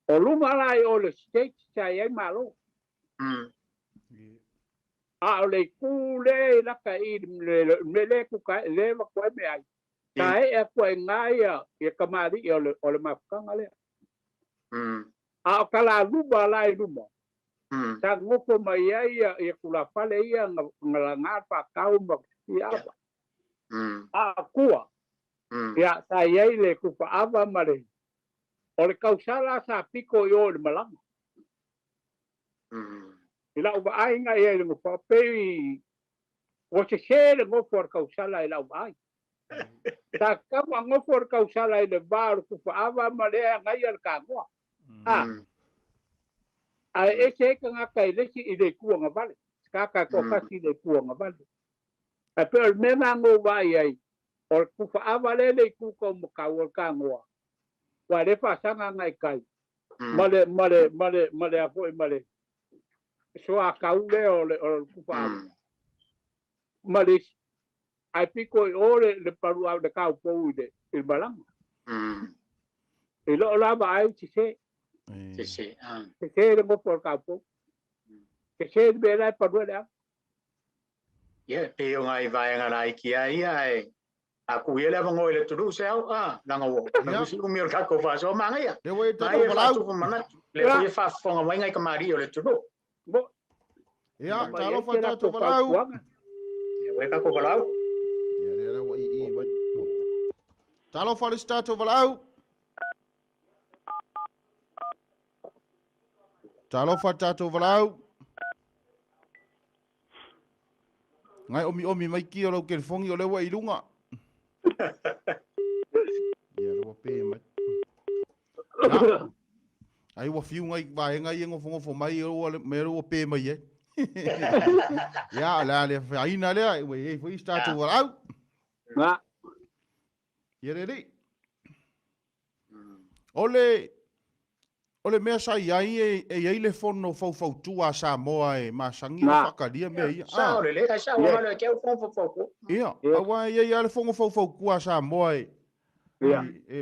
o lu mala o le state sa ye malo le ku le la ka I le ku ka le ma ko be ai ka e ko ngai ya kamari o le mafkanga le kala lu bala I lu mo ta ngoko mai ai kula pale ia ngala pa kau ma ia kua ya ta ye le ku pa ava mare o le kausala sa piko yo le malanga ila uba ai nga ye le pa pe o se le ngo por kausala ila uba ai ta ka ngo por kausala le bar ku pa ava mare nga ye ka ngo ese ka nga kai le si ile ku nga vale ka ko ka si le ku nga vale pe me ngo va ai o ku fa avale le ku ko mo ka o ka ngo wa le fa sanga ngai kai male a foi male so a ka u le o ku fa male ai pico le paru a de ka po de il balang lo la ba ai se le mo por ka po que se be la paru le pe o ngai vai ngai ki ai aku ia le ngoi le tudu sel nanga wo na si o mio ka ko fa so manga ia le we ta to ko mana le ko fa fonga mai ngai ka mari o le tudu bo ya ta lo fa ta to balau we ka ko balau ya le wa I ba ta lo fa le sta to balau ta lo fa ta to balau ngai omi mai ki o lo ke fongi o le wa I lunga ya lo pe mai ai wa fiu ngai vai ngai ngofo mai o me lo pe mai ya la le fa ina le we foi sta to wa au na ya le ole mea sai ai ai le fono fau tua sa moa ma sangi whakaria mea ia. Sa ole le, sa o le ke o fau. Ia, awa ia le fongo fau kua sa moa e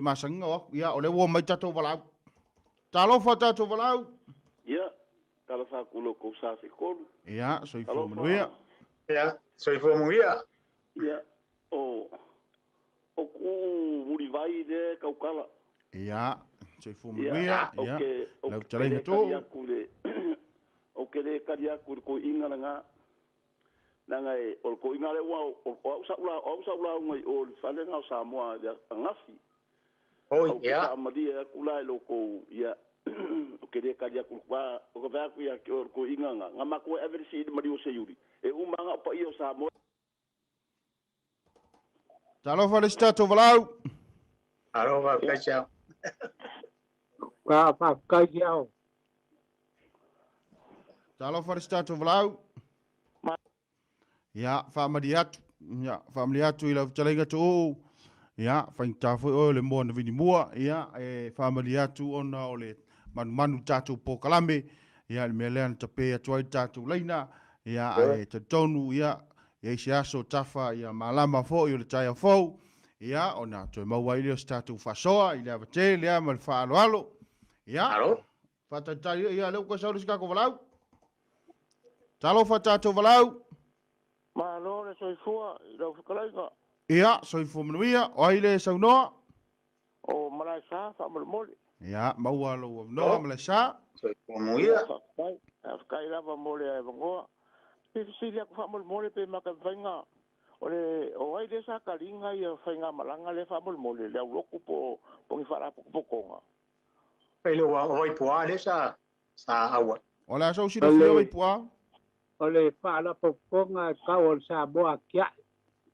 ma sangi o ia ole wo mai tato walau. Talo fa tato walau. Ia, talo fa kulo ko sa se kolu. Ia, so I fomo ia. Ia, so I fomo ia. Ia, o ku muri vai de kaukala. Ia, so I fomo ia. Ia, Lau talenga tō. o kere karia ko inga nga ngai o ko inga le wa o sa ula ngai o fale nga Samoa ya ngasi Oi, ya. Sa madia kula lo ko ya o kere karia ko ba o ba ku ya ko inga nga mako ever see mari o se yuri e umanga pa io Samoa Talofa le stato valau. Alo, va, kachao. Ka kajau. Talofa le stato valau. Ya, family atu. Ya, family atu ila talenga tu. Ya, fain tafu o le mo na vini mua. Ya, family atu ona o le manu tatu po kalambe. Ya, le melean tape atuai tatu leina. Ya, te tonu ya. Ya, si aso tafa ya malama fo i le taya fo. Ya, ona to maua ile statu fasoa ile avate le amal fa alo. Ya. Alo. Fata tai ya le ko sauri ska ko valau. Talo fata to valau. ma lo le soifua lo kalaiga Ia, soifua manuia, o aile saunoa. o Malaysia fa mo Ia, maua lo noa Malaysia. Soy como ya. kai lava mo le vangoa si le fa mo le pe maka fainga o ai de sa kalinga ia fainga malanga le fa mo le loko po ngi fara po konga Pero hoy puade sa agua. O la so si do fio i pua. O le whaala pokonga kau sa moa kia.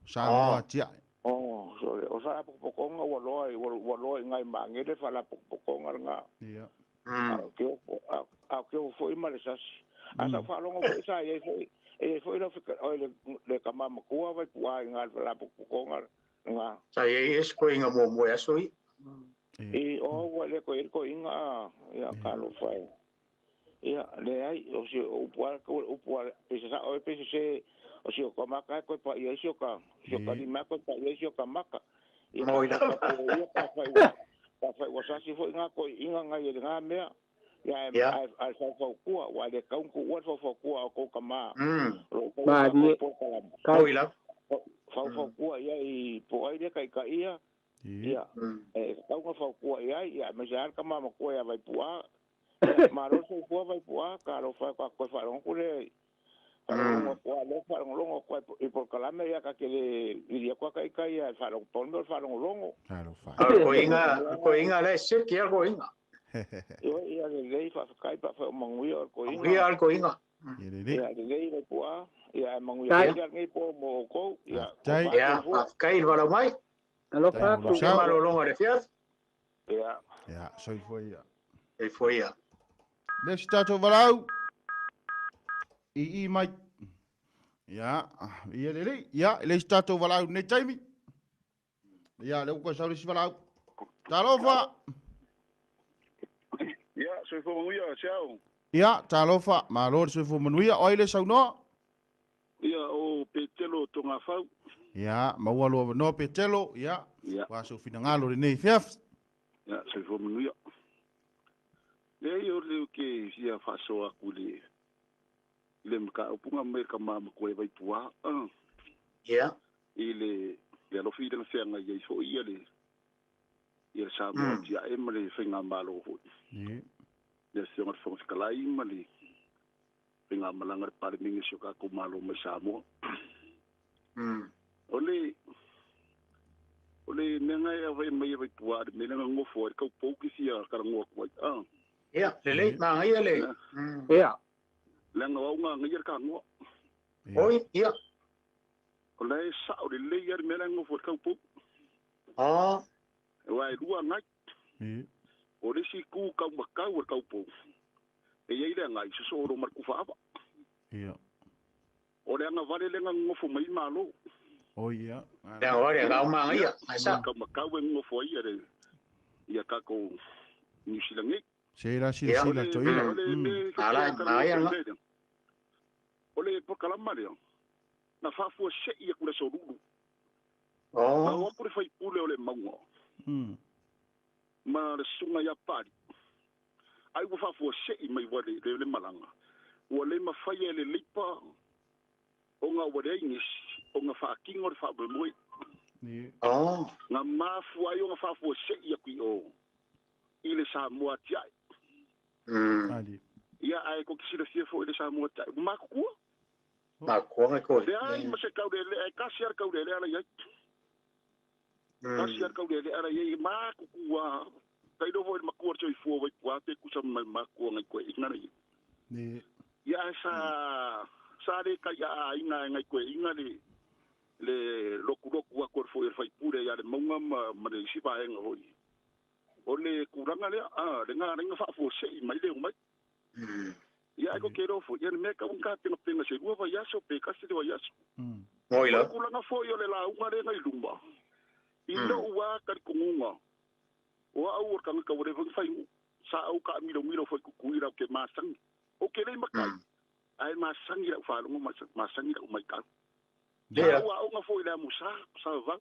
Sa moa tia. o sa po konga wa loi ngai mangi le fala po konga nga Ia. ke o foi male sa asa fa longo sa foi lo le kama makua vai pua nga la po konga nga Sa es ko inga mo ya soy. wa le ko inga ya kalo fai ia le ai o si o pua pese sa o pese se o si o maka ko pa ia si o ka ni maka pa ia si o ka maka ia ka fai wa sa si foi nga ko inga nga ia nga mea ia ai fa kua wa le ka ku wa fa kua ko ka ma Ma ni Oi la. fa kua ia I po ai le kai ka ia ia ka fa kua ia me ja ka ma ko ia vai pua Maro se fua vai pua karo fa ko fa ron kule ron ko le fa ron ko I por kalame ya ka ke le ko kai kai ya fa ron tondo fa ron longo Claro, fa. Ko inga le se que algo inga. yo ya le fa kai pa fa mangui ko Inga algo inga. Ia ya le vai pua ya mangui ya ngi po mo ko ya Ya, kai va mai. alo pa tu. Se malo longo de fiat. ya Ia, soi foi ia. E foi ya. Le stato valau. I mai. Ia, ia le. Ia, le stato valau ne taimi. Ia, le ko sauri si valau. Talofa. ya so fo mo ya chao Ia, talofa, ma lor soi fu manuia, o ile saunoa. ya o petelo tonga fa Ia, maua lo no petelo, ia. Wa so fina ngalo le nei fiaf. ya so fo mo ya le yo le ke sia fa so akule le mka upunga me ka mama ko vai pua Ya. ile ya lo fi de fe nga ye so ia le ia sa mo dia e male finga malo ho Ia. ya se ngat fo skala I male finga malanga par mingi so ka ko malo me sa mo ole nenga ya vai mai vai pua de nenga ngo fo ka po ki sia ka ngo ko Ya, le ma ya le. Ya. lenga wa nga ngi ka ngo Oi, ya. ole sa o le yer me ngo fo ka po Ah, wa dua ngai Ia. o le si ku ka maka o ka po e ye ile ngai so ro mar ku fa ba Ia. o le nga vale le nga ngofo mai malo O ia. ya ora ga ma ya. Asa. ka maka we ngofo ia re ia ka ko ni silangi Sila Ia. to ila. Ala, ma ya nga. o le po kala mare na fa fu se ia ku le so rudu na Oh, o pu fai pule o le mango ma le sunga ya pari ai wo fa fu se I mai wale le malanga o le ma fai le lipa o nga wale ingis o nga fa kingo fa bo moi Ia. oh. nga mafu ai o nga fa fu se ia ku o ile sa mo atia Ali. ia ai ko kisira sia fo ile Samoa ta maku ma ko ngai ko le ai ma se kau de le ai kasiar kau de le ala ia kasiar kau de le ala ia maku wa kai do vo maku or choi fo wa te ku sam maku ngai ko ingana ni ia sa de ka ia inga ngai ko inga le loku wa ko fo fai pure ya le monga ma le si ba en hoi o le kuranga le le nga fa fo se mai le mai ia ko kero fo ia me ka un ka pinga se wa ya so pe ka se wa ya so ngoi la kuranga fo yo le la unga le ngai lumba ino wa ka kunga o au ka ka wore fai sa au ka milo fo ku ira ke masang o ke le makai ai masang ira fa lo masang ira mai ka ya wa au nga fo ila musa sa va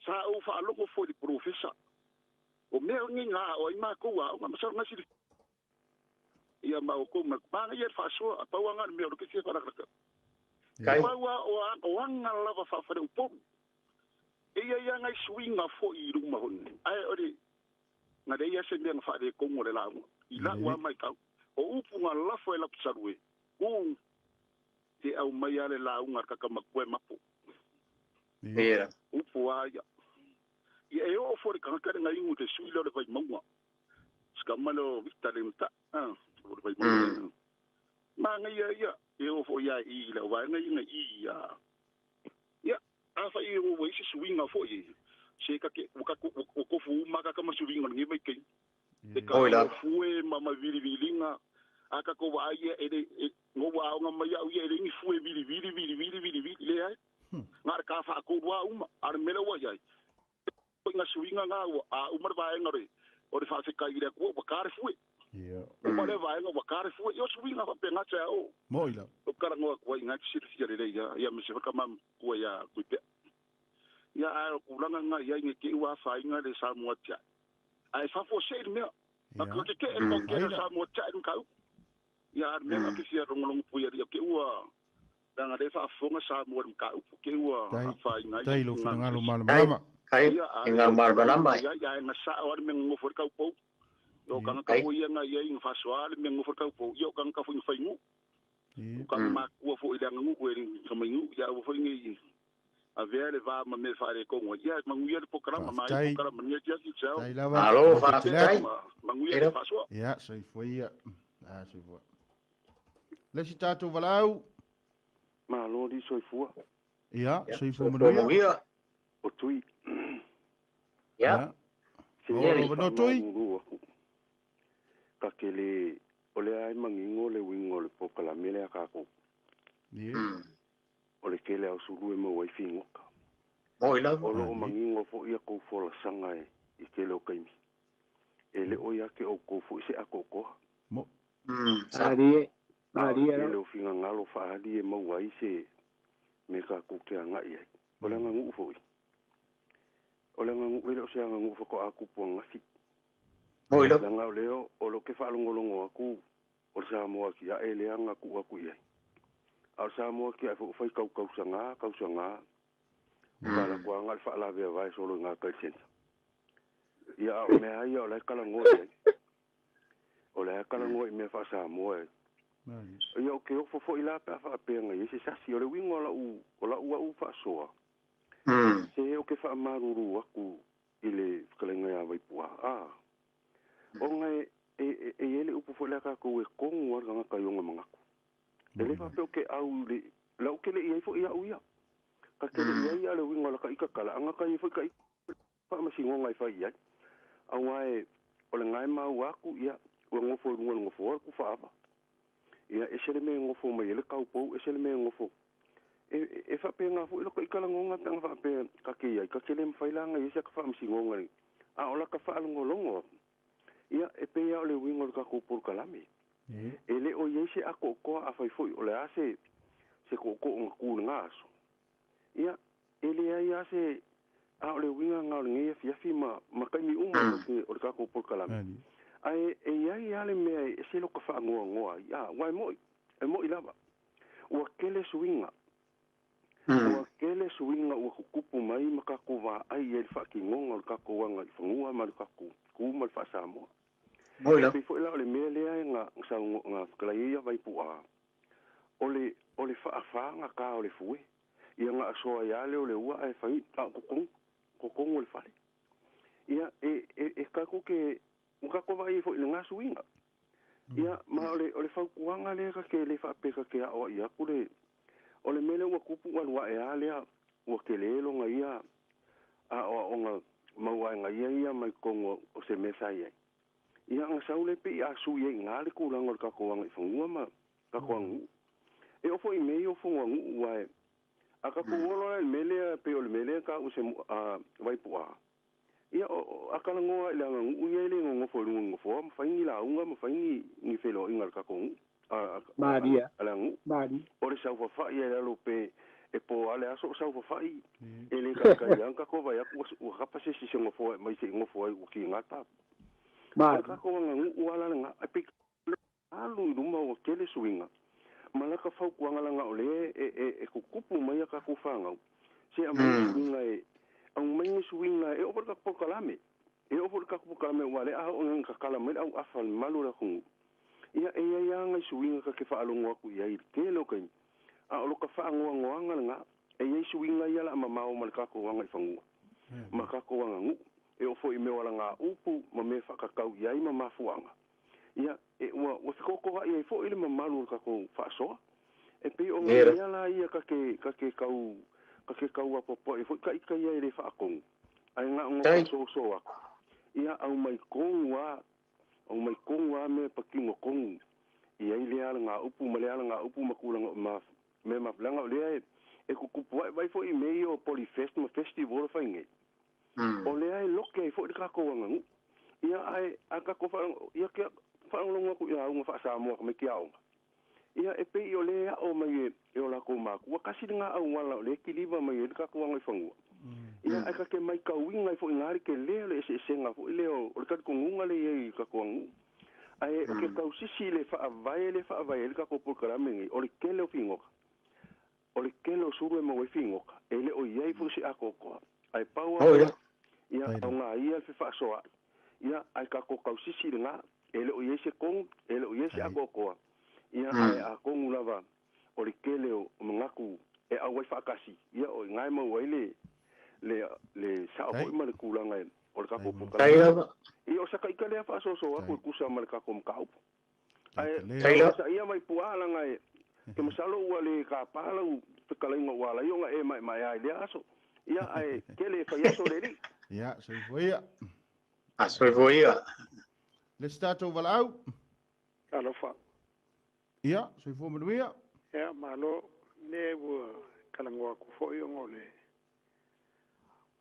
sa au fa lo fo di professor o me ngi nga o ima ko wa nga masa nga si ia ma ko ma ia fa so pa wa nga me o ke se para ka kai wa o nga la fa fa de po ia nga swinga fo i ru ma hon ai ori nga de ia se me fa de ko ngore la ila wa mai ka o upu nga la fo ela psarwe te au mai ale la unga ka ma ko ma po era upu wa ia e o fori ka ka ngai ngu te suilo le vai maua skamalo vitalenta o vai maua ma ngai ia e o fo ia I le wa ngai ia a fa I o wei se swinga fo I se ka ke o ko fu ma ka ma swinga ngi mai ke te ka fu e mama vilinga aka ko wa ia e ngo wa nga mai ia e ngi fu e vili le ai ngar ka fa ko wa ar mele wa ia nga swinga nga a umar ba ngare o de fa se ka ira ko ba kar fu o ma le va nga ba kar fu yo swinga fa pe nga cha o moila o kara ngo ko nga si si le ya me se ka mam ko ya ku pe ya a ku langa nga ya nge ke wa fa nga le sa mo tia ai fa fo se me a ko ke ko ke sa mo tia ka ya me ka si ro ngolong pu ya ke wa danga de fa fo nga sa mo ka ke wa fa nga dai lo fa ngalo malama kai inga mar balama ya nga sa or me ngo for ka po yo kan ka wo ya nga ya ing fa swal me ngo for ka po yo kan ka fu fa ngu kan ma ko fo ida ngu ko ring ka ngu ya wo fo ngi a vele va ma me fa re ko ngo ya ma ngu ya po kra ma mai po kra ma ni ya si chao dai lava alo fa kai ma ngu ya fa so ya sai foi ia sai foi le si tatu valau ma lo di so fu ia sai foi mo mo ia o tui ya o no tui ka kele ole ai mangingo le wingo le po kala mele ka ko ia ole kele au suru e mo wai fingo mo ila o lo mangingo fo ia ko fo la sanga I kele o kaimi ele o ia ke o ko fo se akoko mo Ari ele o finga ngalo fa ali e mo wai se me ka ko ke anga ia ole ngangu fo ole ngangu ele o se ngangu fo ko aku po ngasi mo ila nga leo o lo ke fa longolongo aku o sa mo ki a ele anga ku aku ia a sa mo ki a fo fai kau sanga para ko anga fa la ve vai solo nga ka sen ia o me ai o la kala ngo o la kala ngo me fa sa mo ia ke o fo ila pa fa pe nga isi sa si o le wingo la u fa so se o ke fa maruru aku ile kalenga ya vai pua o ngai ele upu fo la ka ko e kongo nga ka yonga mangako ele fa pe ke au le la o ke le ia fo ia u ia ka ke ia le wingo la ka ika kala anga ka i fo ka fa ma singo ngai fa ia au ngai o le ngai ma wa ku ia o ngo fo ku fa fa ia e sele me ngo fo mai le ka po e sele me ngo fo e fa pe nga fo lo ka ika la ngonga tanga fa pe ka ke ia ka ke le mfa ila nga ia ka fa ma singo ngai o la ka fa longo ia e pe ia o le wingo ka ko por kalame ele o ye se ako ko a fai foi o le ase se ko ku ngaso ia ele ia se a o le winga nga o nge fi ma kai mi ke o ka ko por kalame ai ia le me e se lo ka fa ngo ia wai mo ilava o kele swinga o kele swinga o kupu mai maka ko va ai e fa ki ngongo ka ko wanga fungua ma ka ku ma fa samo Moila. Pe foi la le me le nga sa nga kala ia vai pua. Ole fa nga ka ole fui. Ia nga so ia le ole ua e fai ta kokong ole fale. Ia e ka ko ke nga ko vai foi nga suinga. Ia ma ole fa kuanga le ka ke le fa pe ka ke o ia ku le ole mele ua kupu wa e ale ua ke le lo nga ia o nga maua nga ia mai kongo o se mesa ia. Ia nga saule pe a su ye ngale ku lango ka ko nga fungua ma ka ko ngu. E o foi meio fo ngu wa aka ko ngolo mele pe o mele ka o se vai pua. Ia aka ngo la ngu ye le ngo fo ngo fo ma faini la unga ma faini ni felo ingal ka ko Maria ala ngu. Mari O le sau fa ia lo pe e po ale aso sau fa i ele ka yang ka ko vai o ka pa se se ngo fo mai se ngo fo o ki ngata. Mari Ka ko nga wala nga apik alu luma o kele swinga malaka fau kuanga langa ole e kukupu mai ka ku fanga se a mai swinga ang mai swinga e over ka pokalame e over ka pokalame wale a o nga kala mai au afal malu la ku ia nga swinga ka ke fa alunga ku ia kelo kan a lo ka fa ngoanga nga e swinga ia la mama o malaka ko nga fangu maka ko nga e o foi me wala nga upu ma me whakakau iai ma mafuanga. Ia, e o whikoko ia fo ile ma malu ka ko whaasoa. E pe o ngā la ia ka ke kau apopo, e fo ka ika ia ele whaakongu. Ai ngā ngā whaasoa ako. Ia au mai kongu me pakingo kongu. Ia i lea ngā upu ma lea ngā upu makulanga me maflanga o lea e kukupu vai fo i mei o Polyfest ma festival o whainge. O lea e loke e fo i kako wangangu. Ia ai aka ko fa ia ke fa longa ku ia unga fa sa mo me ki au. Ia e pe o lea o mai e o la ko ma ku ka si nga au wala le ki liva mai e ka ko wanga fangu. Ia aka ke mai ka winga fo ngari ke le se senga fo le o ka ko ngunga le e ka ko wangu. Ai ke ka usisi le fa vai ka ko por kala mengi o le kele o fingoka. O le kele o suru e mo e fingoka. E le o ia fo si akoko. Ai paua ia o nga ia fe fa soa ia ai ka ko kausisi nga ele o yese kong ele o yese agoko ia ai a kong lava o le kele o ngaku e a wai fa kasi ia o ngai mo wai le sa o mo le kulanga o le ka ko ka ia o sa ka ikale fa so aku kusa mal ka ko ka ai sa ia mai puala ngai ke masalo wale ka pala te kalenga wala yo nga e mai ai le aso ia ai kele fa yaso le ri ia so ia a so ia le stato valau alofa ia so fo manuia ia malo ne wo kalangoa ku fo yo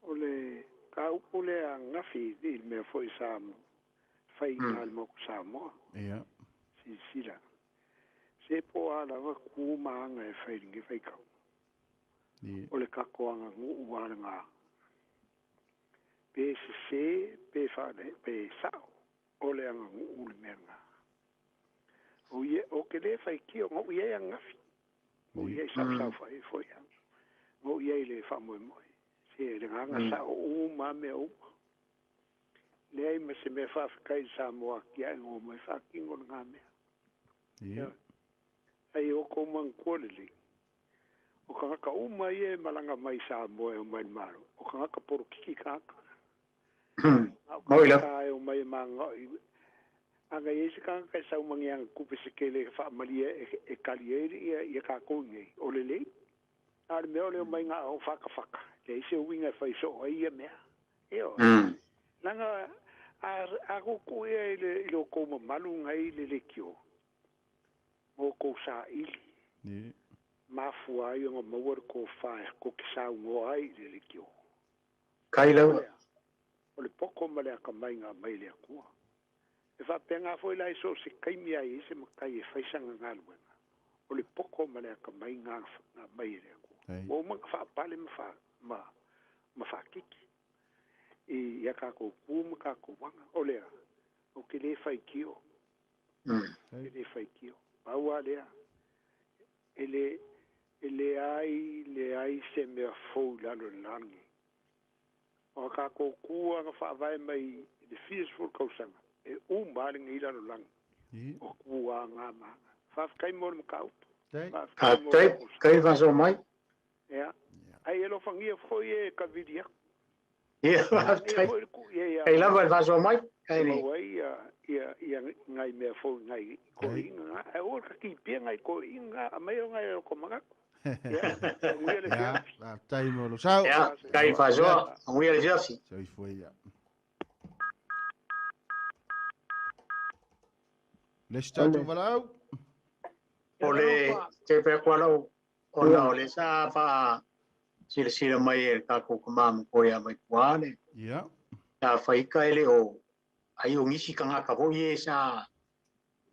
ole ka upule a ngafi di me fo isam fai ngal mo ku samo ia sila se po ala ku ma nga fai ngi fai ka ole ka ko nga ngu wala nga pe se pe fa pe sa ole nga ngu le menga o ke le fai ki o ngu ye nga fi o ye sa fai fo ya o ye le fa mo se le nga sa o ma me o le me se me fa kai sa mo ki ai o me fa ki ngo nga me ia ai o ko man ko le o ka uma ye malanga mai sa mo e mai maro o ka por ki ka moila ka o mai manga anga ye se ka sa mangiang ku pe se ke le fa malia e kalieri e ka ko ni o le ar me o le mai nga o fa le se winga fa so ai me yo langa a ku e le ko malu ngai le kio o ko sa ili mafua yo mo wor ko fa ko kisa ngo ai le kio kaila o le poko male ka mai nga mai le ku e fa penga foi la so se kai mi ai se mo kai fa sanga ngal o le poko male ka mai nga mai le ku o mo fa pale mo fa ma fa kiki e ya ka ko kum ka ko wanga o le o ke le fa kio le fa kio pa wa le ele ai se me fo la lo langi o ka ko ku nga fa vai mai de fies fo ko sanga Umba ngi la lang. O kua ngama. Fa kai mo mkau. Kai va so mai. Ya. Ai elo fangia foi e ka vidia. Ia, kai lava va so mai. Kai ni. Ia ngai me fo ngai ko inga. E o ka ki pia ngai ko inga, a mai ngai ko maga. Ja, tai mo lo sau. Ja, kai va so, ngui le jersey. So i foi ja. Lesta tu valau. Ole te pe kwalo. Ona ole sa fa sila mai ka ko mam ko ya mai kwale. Ja. Ta fai kai le o. Ai o ngisi kanga ka ho ye sa.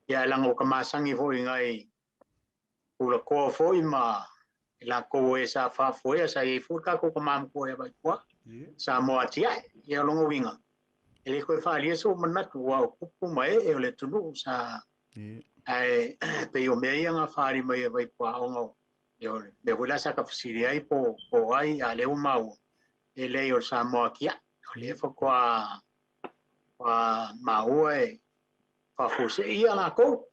Ya lang o kamasangi ho ngai. Ula ko fo ima la ko e sa fa fo e sa e fu ka ko mam ko ya mai kwa. Sa mo atia ya longo winga. Ele ko fa ali so manat wa ku mai e le tunu sa. Ai pe o me ia nga fari mai vai kwa ongo. Yo de wala sa ka fsiri ai po ai ale o mau. Ele o sa mo kia. Le fo kwa mau e fa fo se ia la ko.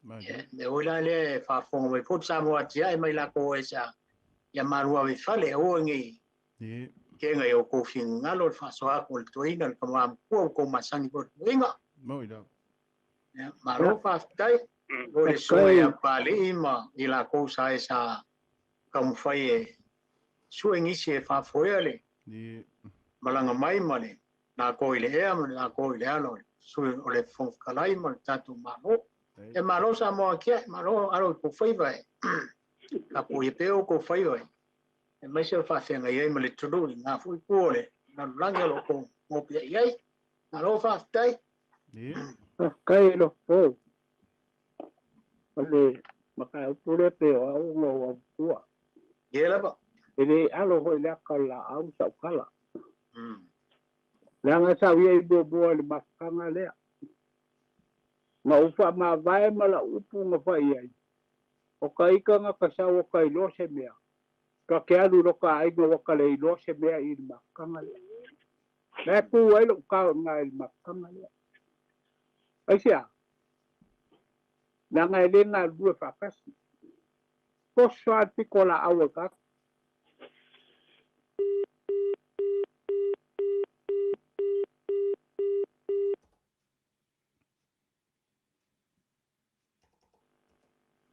Me wala le fa fo mai po sa mo atia mai la ko esa. Ya marua vi fale o ngi. Ke ngai o ko fin ngalo fa so a ko to ina ko ma ko masangi ko winga. Mo ida. Ya malo fa tai. Ole soia pali ima ila ko sa esa kam fai su ingisi fa foele malanga mai male na ko ile e na ko ile alo su ole fon kalai mal tatu malo e malo sa mo kia malo alo ko fai vai ka ko ye peo ko fai vai e mai se fa se ngai male tudu na fu ko le na langa lo ko mo pia yai na lo fa tai kai lo po ole maka pure pe o ngo wa ye ba ele alo ho le kala au sa kala la nga sa wi bo bo le makanga le ma ufa ma vai mala upu nga fa ai o kai ka nga ka sa o kai lo se mea ka ke alu ro ka ai go ka le lo se mea i makanga le le pu ai lo ka nga i makanga le ai sia nanga ele nga due fa kasi ko sa pikola awa ka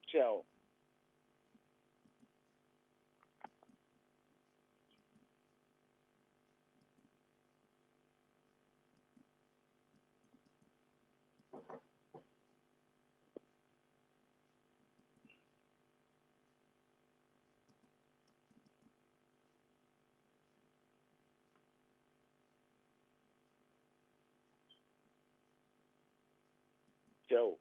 ciao ciao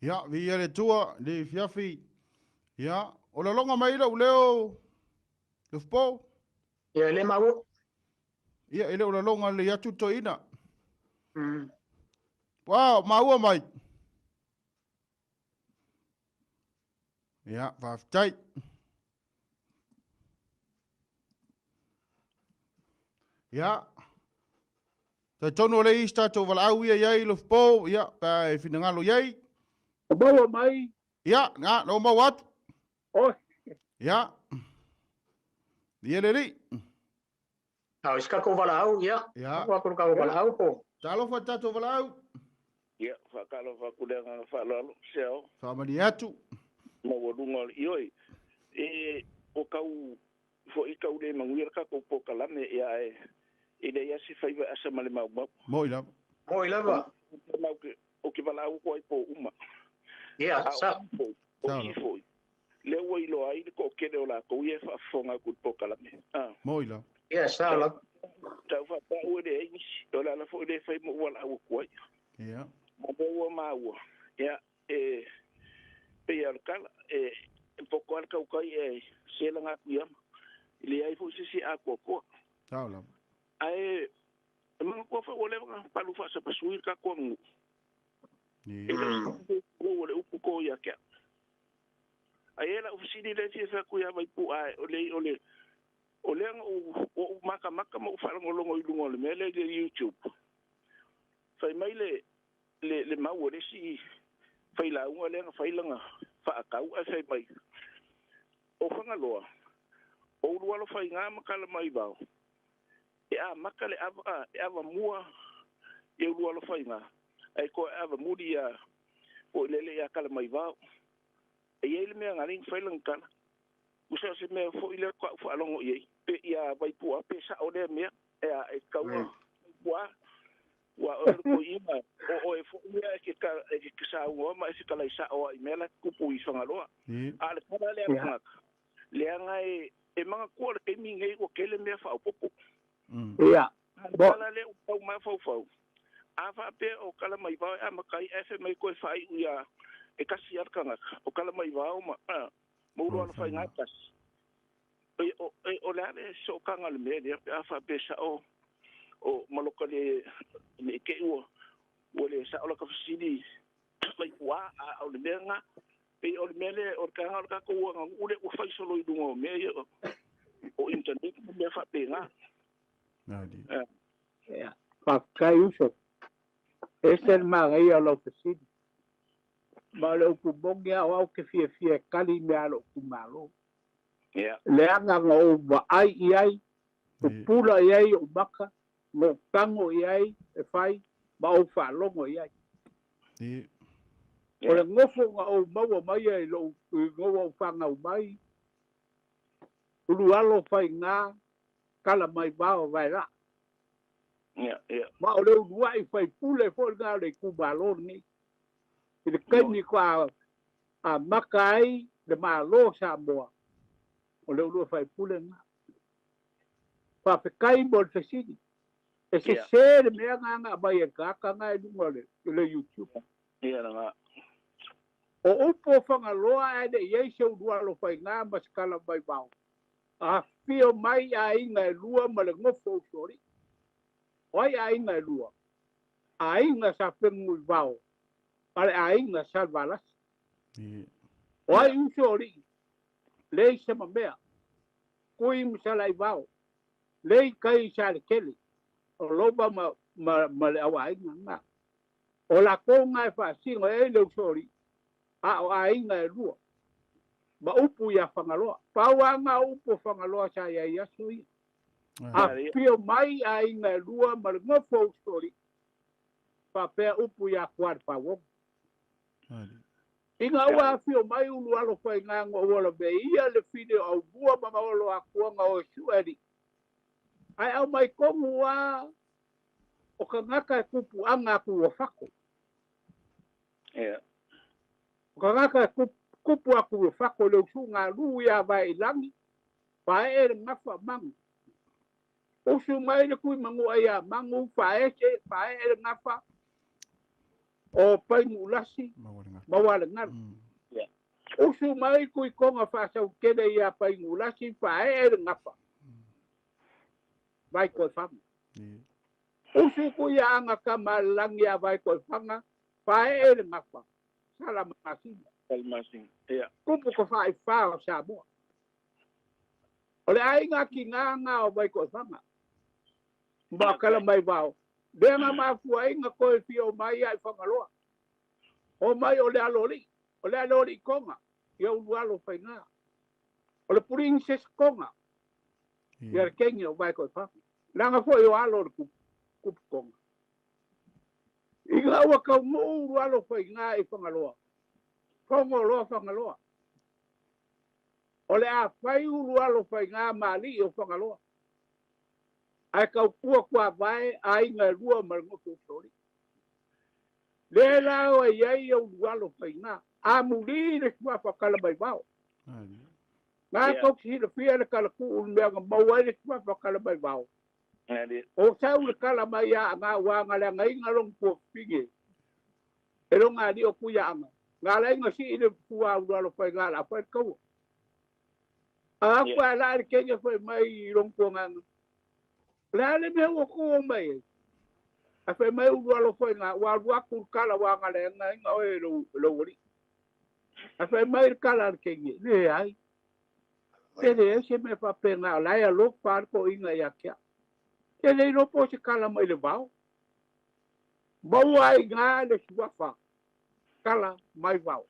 Ja, vi er tua le fiafi. Ja, o la longa mai lo leo. Le fpo. ye le mau Ia ele o la longa le atu to ina. Wow, maua mai. Ja, va tai. Ja. Ta tono le ista to val au ia ia le fpo, ia pa e fina ngalo ia. ba mai Ja, nga no ma wat. o Ja. Ia le li. au ska ko vala au ya Ja. ko ko ka vala au ko Talo fa tato val au. ia whakalo whakurenga whalalo seo Fa mani atu. ma wadunga ioi e o kau fo ika ule manguira ka ko po kala me ya ide ya si fa asa male mau mau Moila. ba o ke bala ko po uma ya sa o si fo le wo ilo ai ko ke de la ko ye fa fonga ku po kala me Moila. ya sa la ta fa pa o de ni do la fo de fa mo wala ko Ya. mo wo ma wo ya pe ya kala poco al caucai se la ngakuyam le ai fu si a koko Taula. ai man ko fa ole nga palu fa sa pasuir ka ko ngu Ni. ko ole upu ko ya ka ai la ofisini le si fa ku ya mai pu ai ole nga o maka mo fa ngolongo ilungo le mele de YouTube fa mai le ma wo le si fa ila ngole nga fa ilanga fa ka u fa mai o fanga loa o lualo fa inga makala mai bao makale ava mua e lualo fa inga ai ko ava mudia o lele ya kala mai bao ele me ngani fa lang usa se me fo ile ko fo alongo ye pe ya vai pu pe sa o de me e ka wa o ko ima o fo ia ke sa o ma se kala sa o imela ku pu i fanga loa ale kala le ngaka le ngai e manga ko le mi ngai ko kele me fa popo ya bo le o ma fo ava pe o kala mai va a makai efe mai ko fa ia e kasi ar kanga o kala mai va o ma mo ro fa ngatas o le so kanga le me a fa pe sa o maloka le ke o le sa o la ka fsidi mai wa o le menga pe o mele o ka ko o le o fa solo i dungo me o internet me fa pe nga Nadi. ya pa kai uso ese ma gai a lo fsidi ma lo ku bongia o ke fie kali me alo ku malo le anga o ba ai o pula ai o baka mo tango ai e fai ba o fa longo ai o le ngofo o maua mai ai lo ngofo fanga o mai ulu alo fai nga kala mai bao vai la ma o le uai fai pule fo nga le ku balon ni le kani kwa a makai de malo sa mo o le ulu fai pule nga pa pe kai bol fesidi ese ser me nga ba ye ka nga le YouTube nga o upo fanga loa e de ye se udua lo fai nga maskala bai bau a fio mai ai nga lua ma le ngofo sori oi ai nga lua ai nga sa pengu bau ale ai nga sa balas oi u sori le se ma mea kui msalai bau le kai sa le kele o loba ma le awai nga o la ko nga fa singo e le sori o ai nga lua ma upu ya fangaloa pawanga upu fangaloa sa ya sui a pio mai ai nga lua ma ngofo sori pa pe upu ya kwar pa wo inga wa pio mai ulu alo fa nga ngo be ia le fide au bua ma lo akua nga o sueri ai au mai komu wa o ka ngaka kupu anga ku o fako o ka ngaka kupu aku o fako le usunga lu ya vai langi pa e ngafa mang o su mai le ku mangu ai mangu pa e ngafa o pai mulasi mawala ngar o su mai ku konga fa sa kede ya pai mulasi pa e ngafa vai ko fam usu ku ya anga kamalang ya vai ko fanga pa e ngafa sala masing kupu ko fa sa mo ole ai nga ki nga o vai ko fanga ba kala mai bao de nga ma fu ai nga ko fio mai ai fanga lo o mai ole alori konga yo lualo fa nga ole princess konga ya kenyo vai ko fanga nanga fo yo alor ku konga inga wa ka mo lualo fa nga ai fanga lo kongo lo fanga lo o le a fai ulu alo fai ngā mali o whangaloa. Ai kau kua vai ai ngā rua marangoto sori. Le lao e iai au ulu alo fai ngā. A muri le kua whakala mai wao. Ngā kau ki hira fia le kala ku ulu mea ngā maua le kua whakala mai wao. O tau le kala mai a ngā wanga le ngai ngā long kua pingi. E lo ngā di o kuya anga. Ngā lai ngā si ine kua ulu alo fai ngā la fai kau. A kua la le kenga fai mai long kua nganga. La le mea ua kua mai. A fai mai ulu alo fai ngā wā kala wanga le ngai ngā oe lo wari. A fai mai kala le kenga. Le ai. Tere se me fa pena la ya lo par ko inga ya kia. Tere no po se kala mai le vao. Mau ai ngā le suafa. Kala mai vao.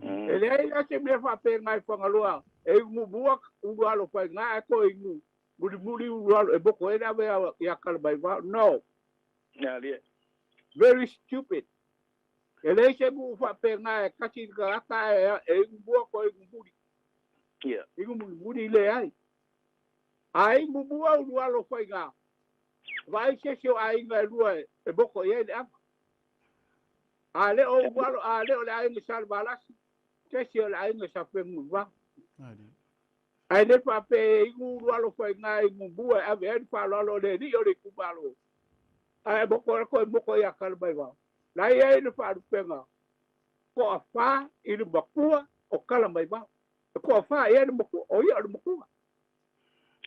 Tere ai se me fa pena i whangalua. E ngubua ulu alo fai ngā e ko ingu. Muri ulu alo e boko e na mea ya kala mai vao. No. Very stupid. Tere se mu fa pena e kasi ka ata e ngubua ko e nguburi. Iku muri le ai. Ai mubua ulu alo fai ngā. Vai se seo ai ngā rua e boko e le ama. A le o ulu a le o le ai ngā salvalasi. Se seo le ai ngā sapengu wang. Ai le pape iku ulu alo fai ngā i mubua e ave e whalo alo le ni o le kumalo. Ai boko e boko e akal mai wang. Lai e le whalu penga. Ko a wha i le bakua o kala mai wang. Ko a wha e le makua o ia le makua.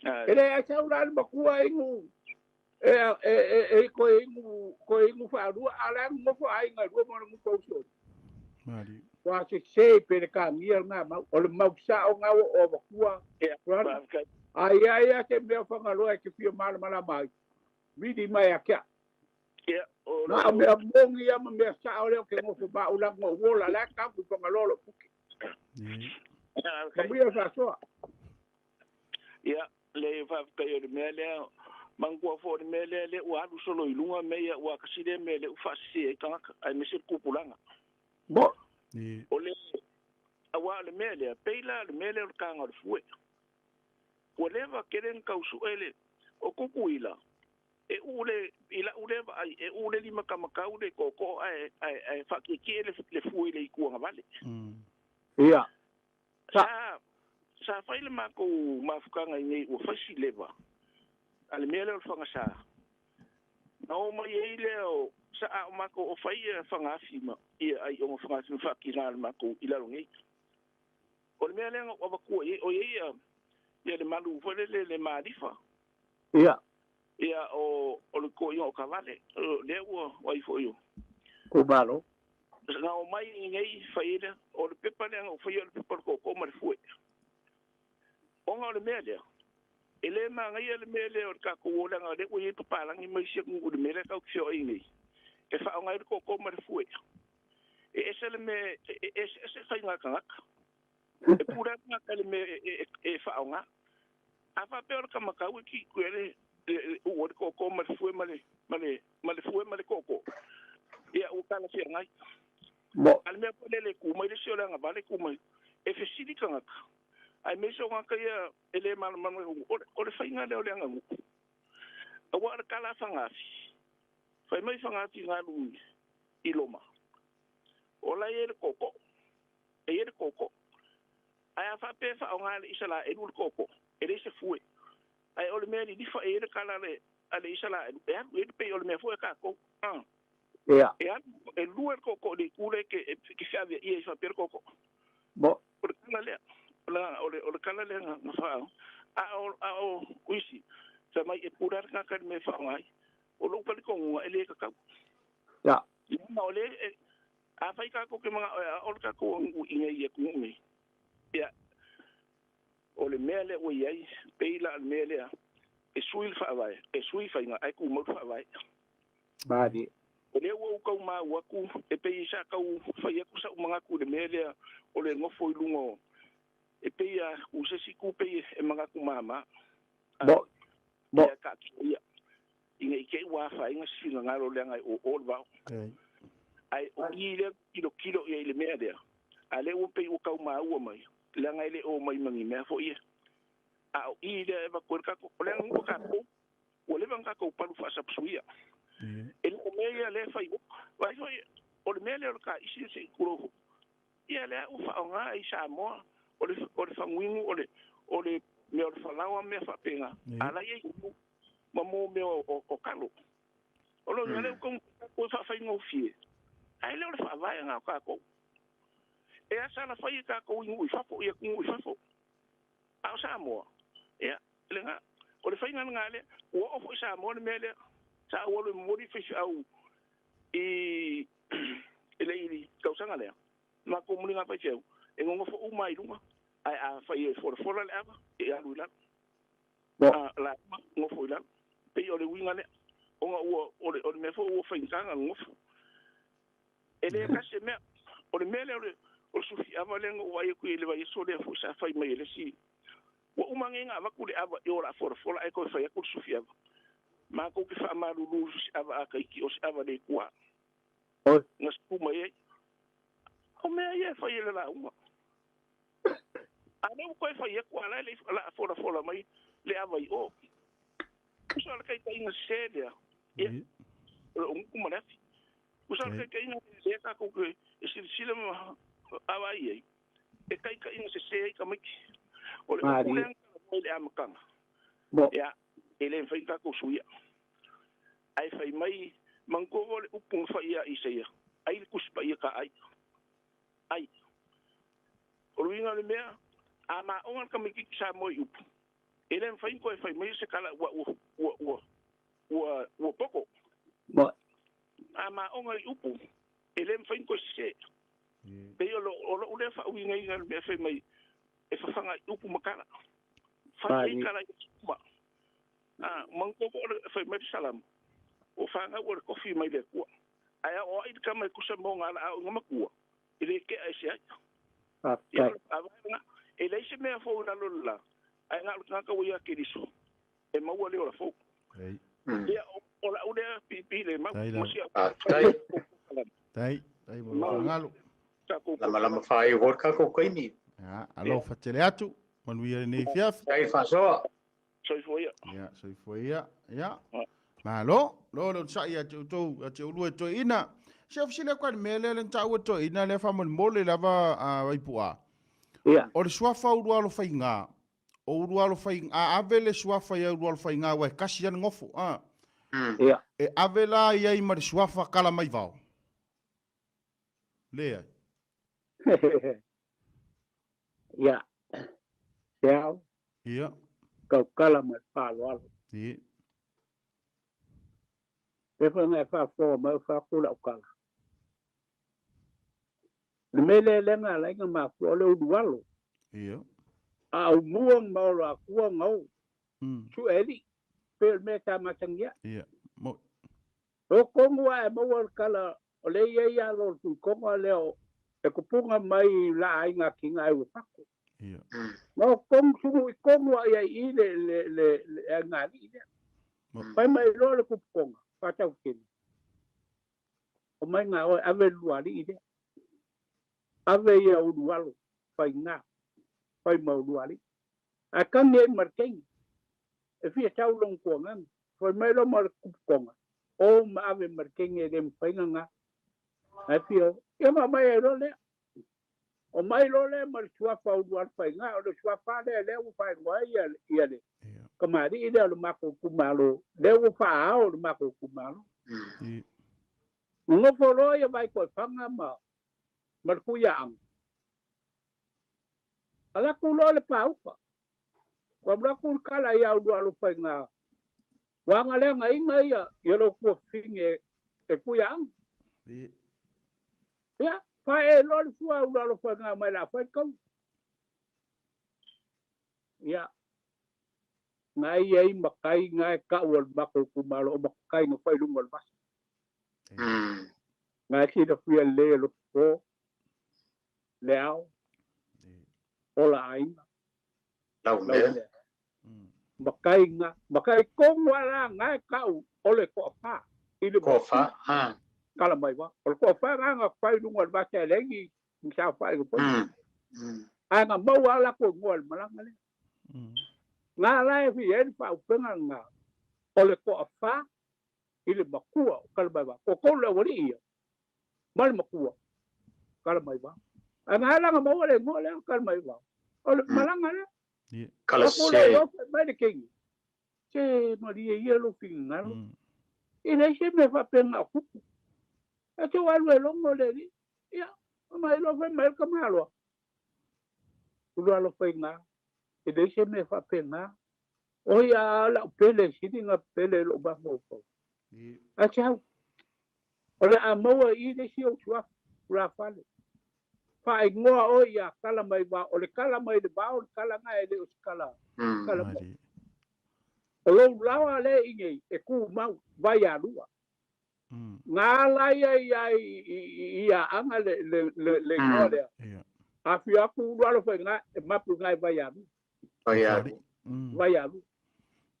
Ele e sa ura le makua ingu ko ingu whaarua ala ngofo ai ngā rua mora ngu kouso. Wa se pere ka ngia ngā mau o le mau sa o ngā o makua. Ai se mea whangaloa e ke whio mala mai. Vidi mai a kia. Nā mea mongi ama mea sa o leo ke ngofo ba ulang o wola la kapu whangalolo puki. Kamia sa soa. Le fa kai o mele mangua fo de mele le wa lu solo ilunga me ya wa kaside mele u fa si e kanga ai me se kupulanga bo o le awa le mele peila le mele o kanga o fue o le va keren kausu ele o kukuila e ule ila ule ai e ule lima kamaka ule koko ai fa ki le fue le ikuanga vale ia sa faile mako mafukanga ngai o fasi leva ale mele o fanga sa no mai ile o sa mako o faia fanga fima ia ai o fanga fima fakina mako ila ngai o mele o baku o ia le malu fole le marifa ia o le ko yo kavale le o fo yo ko balo na o mai ngai faile o le pepa le o faia le pepa ko ma fue onga le mele ele ma ngai le mele o ka ko ola nga le ko ye papa lang ni mai se ngu le mele ka o ingi e fa ngai ko ma fue e ese le me ese fa nga ka e pura nga ka le me e fa nga a fa pe o ka maka wiki ko ele o ko ma fue ma le fue ma le koko ia o ka na se ngai mo al me ko le ku mai le se ola nga vale ku mai e fe sidi ka nga ai me so nga ia ele man o le fainga le o le ngu a wa le kala fanga fai mai fanga ti nga lu iloma o la ye koko ai a fa pe fa nga le isala e lu koko e le se fue ai o le me di fa e le kala le ale isala e pe o le me fue ka ko ia e lu el koko de kule ke fa ia fa per koko bo o le kala le o le kala le nga fa o uisi sa mai e pura nga ka me fa ngai o lo pa ko nga ele ka ya no le a fa ka ko ke mga o ka ko inga ye ku me ya o le mele o ye peila al mele e suil fa vai e sui fa nga ai ku mo fa vai badi o le wo ko ma wa ku e pe isa ka u fa ye ku sa mga ku le mele o le ngo foi lungo e peia o se si kupe e mga kumama bo ka ia inga ke wa fa inga singa ngalo le ngai o ba ai o ile kilo e le mea ale o pe o ka ma o mai le ngai le o mai mangi me fo ia a o i le va ko ka ko le ngu ka ko o le banga ko pa lu fa sa psuia el o me ia le fai vai foi o le me le ka isi se kuro ia le o fa nga i sa mo o le fa ngwingu o le me o fa lawa me fa penga ala ye ma mo me o kalo o lo ngale ko fa fa ngo fie ai le o fa vai nga ka ko e asa la fai ka ko ngu fa po ia ngu fa po a sa mo ia le nga o le fai nga ngale o fo sa mo le mele sa o le mo di fish au e ele ili ka sa ngale ma ko mo nga pa cheu e ngo fo u mai lunga ai a fai e for le aba e a lu la la ngo fo la pe o le winga le o nga o le me fo o fai nga ngo ele ka se me o le mele o sufi ava le ngo wai ku ile vai so le fo sa fai mai le si o umange nga va ku le ava yo la for ai ko fai ku sufi ava ma ko ki fa ma lu ava ka ki o ava le kwa o ngas ku mai o me ye fai le la uma ana ko fai ku ala le la for mai le ava o so le kai kai nga sedia ye o ku ma nafi so le kai nga le ka ko ke si le awa ye e kai kai nga se ka mai o le ko le am kan ya ele fai ka ko suia ai fai mai mango o le upung fai ia ia ai ku spa ia ka ai o winga le mea ama onga ka mai ki sa mo up ele fai ko fai mai se kala wa poko ama onga upu ele fai ko se pe yo lo le fa winga inga me fai mai e fa fanga upu makala fa kala ma mango o fai mai salam o fanga o kofi mai le ku aya o i ka mai ku se mo ngala o ngama ku ile ke ai se ya avanga ele se me fo na lola ai nga ka wi ke diso e ma wo le o fo ya o la o le pi le ma mo si tai mo ngalo lama fai o ka ko ni alo fa tele atu manuia nei fiaf tai fa so so foi ya malo lo sa ia tu lu to ina chef sile kwa mele le ta to ina le fa mo le lava vai pua o le swafa u lo fa inga o lo fa inga ave le swafa ia lo fa inga wa kasi an ngofu e ave la ia i mar swafa kala mai vao le ya ya ka kala mai pa lo pe fa nga fa fo ma fa ku la kala le mele le nga la nga ma ko le udualo a muang ma la ku ngau su eli pe me ta ma tangia mo o kongwa e mo kala o le ia lo tu kongwa leo e ko punga mai la ai nga kinga e fa no kong su kongwa ia i le nga ni pai mai lo le ku konga pata ukin o mai nga o ave luari ide ave ia udualo pai nga pai mau luari a kan ne marking e fia tau long kongan foi mai lo mar konga o ma ave marking e dem pai nga a fia e ma mai lo le o mai lo le mar tua pa udual pai nga o tua pa le u pai ngoi ia le kamari ide lo mako kumalo le u fa o lo mako kumalo ngo folo ya vai ko fanga ma mar ku yang ala ku lo le pa upa ko bra ku kala ya u lo pa nga wa nga le nga inga ya lo ku finge e ku yang ya fa e lo su u lo pa nga ma la fa ko ya ngai ai makai ngai ka wal mako kumalo makai no pai lu wal bas ngai si da fia le lo ko leo ola ai lau me makai kong wala ngai kau ole ko fa ile ko fa kala mai wa ko fa nga pai lu wal bas le ngi sa fa ko Anga mau ala ko ngol malanga le. Nga lai fi en fa penga nga. Ole ko afa ile makua kalma ba. Ko le wori ia. Mal makua. Kalma ba. Anga ala nga mau le ngol kalma ba. Ole malanga le. Kala Ko le yo ba de king. Che Maria ia lo finga. Ile se me fa penga ku. Eto alwe longo le ni. Ya, mai lo fe mai kamalo. Ulo lo finga. Ile se me fa penga. Oya la pele sini nga pele lo ba mo ko. Acha. Ole amoa ile si o chua ra fale. Fa ngoa oya kala mai ba ole kala mai de ba ole kala nga ele o kala. Kala mai. Ole lawa le inge e ku mau vai a lua. Ngā lai ia anga le ngolea. A fi aku urualo whai ngā e mapu ngai vai a lua. Vai a lua.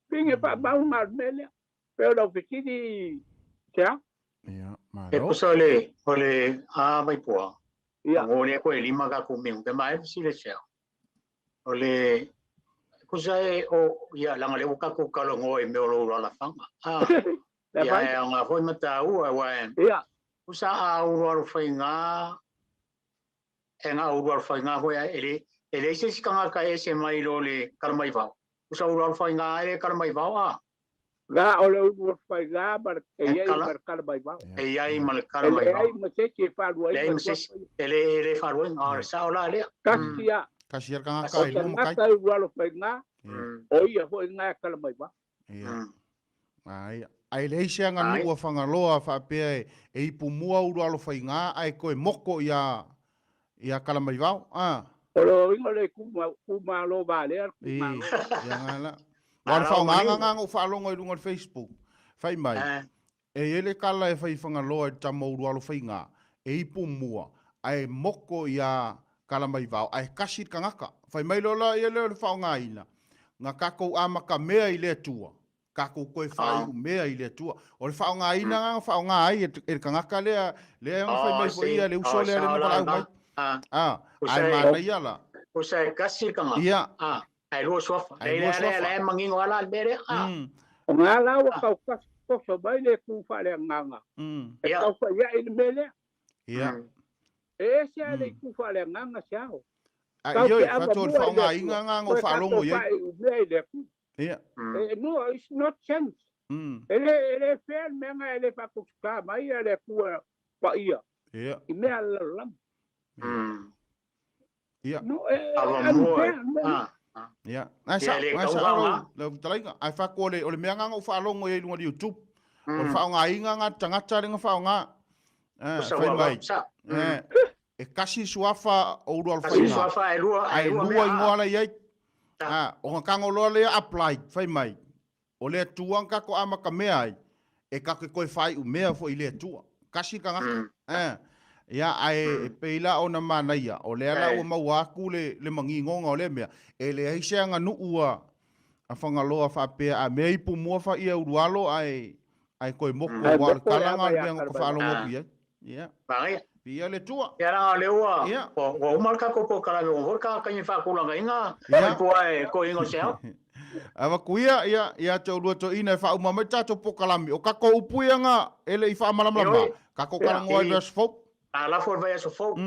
Pinge pa mau mar melea. Pero lau whikiri tea. E kusa ole a mai pua. Ngole koe lima ka kumiu. Te mai sile sea. Ole kusa e o ia langa le uka kukalo ngoe me olo uruala whanga. Ya nga foi mata ua waen. Ya. Usa a uruaru whainga. E ngā uruaru whainga hoi ele se sikanga ka ese mai lo le karamai vau. Usa uruaru whainga ele karamai vau a. Ngā ole uruaru whainga bar e iei bar karamai vau. E iei mal karamai vau. Ele ei maseke wharua. Ele wharua ngā sa ola lea. Kasia. Kasia kanga kai lumu kai. Ngā uruaru whainga. O ia hoi ngā karamai vau. Ai lei se anga nua whangaloa whapea e ipu mua uru alo whainga ai koe moko ia kalamai vau. Olo ingo le kuma lo vale. Ia ngala. Wala whaunga ngango whaalongo i runga Facebook. Whai mai. E ele kala e whai whangaloa i tamo uru alo whainga. E ipu mua ai moko ia kalamai vau. Ai kasir kangaka. Whai mai lola i ele whaunga ina. Ngā kakou amaka mea i lea tua. Kako koe whai mea i le tua. O le whao ngā ina ngā whao ngā ai e kangaka lea ngā whai mai fo ia le uso lea le nuka lau mai. Ai mana ia la. O se kasi kanga. Ia. Ai lua sofa. Le mangingo ala albere. O ngā lau kau kasi koso mai le ku whale nganga. E kau whai ia i le mele. Ia. E se le ku whale nganga siao. Ai ioi, whato le whao ngā inga ngā ngō whaalongo iei. Yeah. No, it's not chance. Ele fair menga ele pa kuska mai ele kua pa ia. Yeah. I mea lam. Yeah. No, yeah. Ai sa le talainga ai fa ko le o le mea ngā whaalongo iei lunga di YouTube. O le whao ngā inga ngā tangata ringa whao ngā. Whai mai. E kasi suafa o uru al whainga. Kasi suafa ai lua ingoala iei. O ngā kangoloa lea apply, whai mai. O lea tuang kako ama ka mea ai. E kako koe whai u mea fo i lea tua. Kasi ka ngaka. Ia ai peila o na mana ia. O lea la ua mau aku le mangi ngonga o lea mea. E lea hisea ngā nuua a whangaloa whapea a mea ipu mua wha ia urualo ai koe moko wāra kalanga lea ngā whaalongo pia. Ia. Pangia. Pia le tua. Ia ranga le ua. O umarka ko kalame o horka kanyi whakulanga inga. Ko ingo seo. Awa kuia ia tau lua to ina e wha umamai tato po kalami. O kako upuia ngā ele i wha amalamlama. Kako karangoa i vers folk. A la for vai so folk.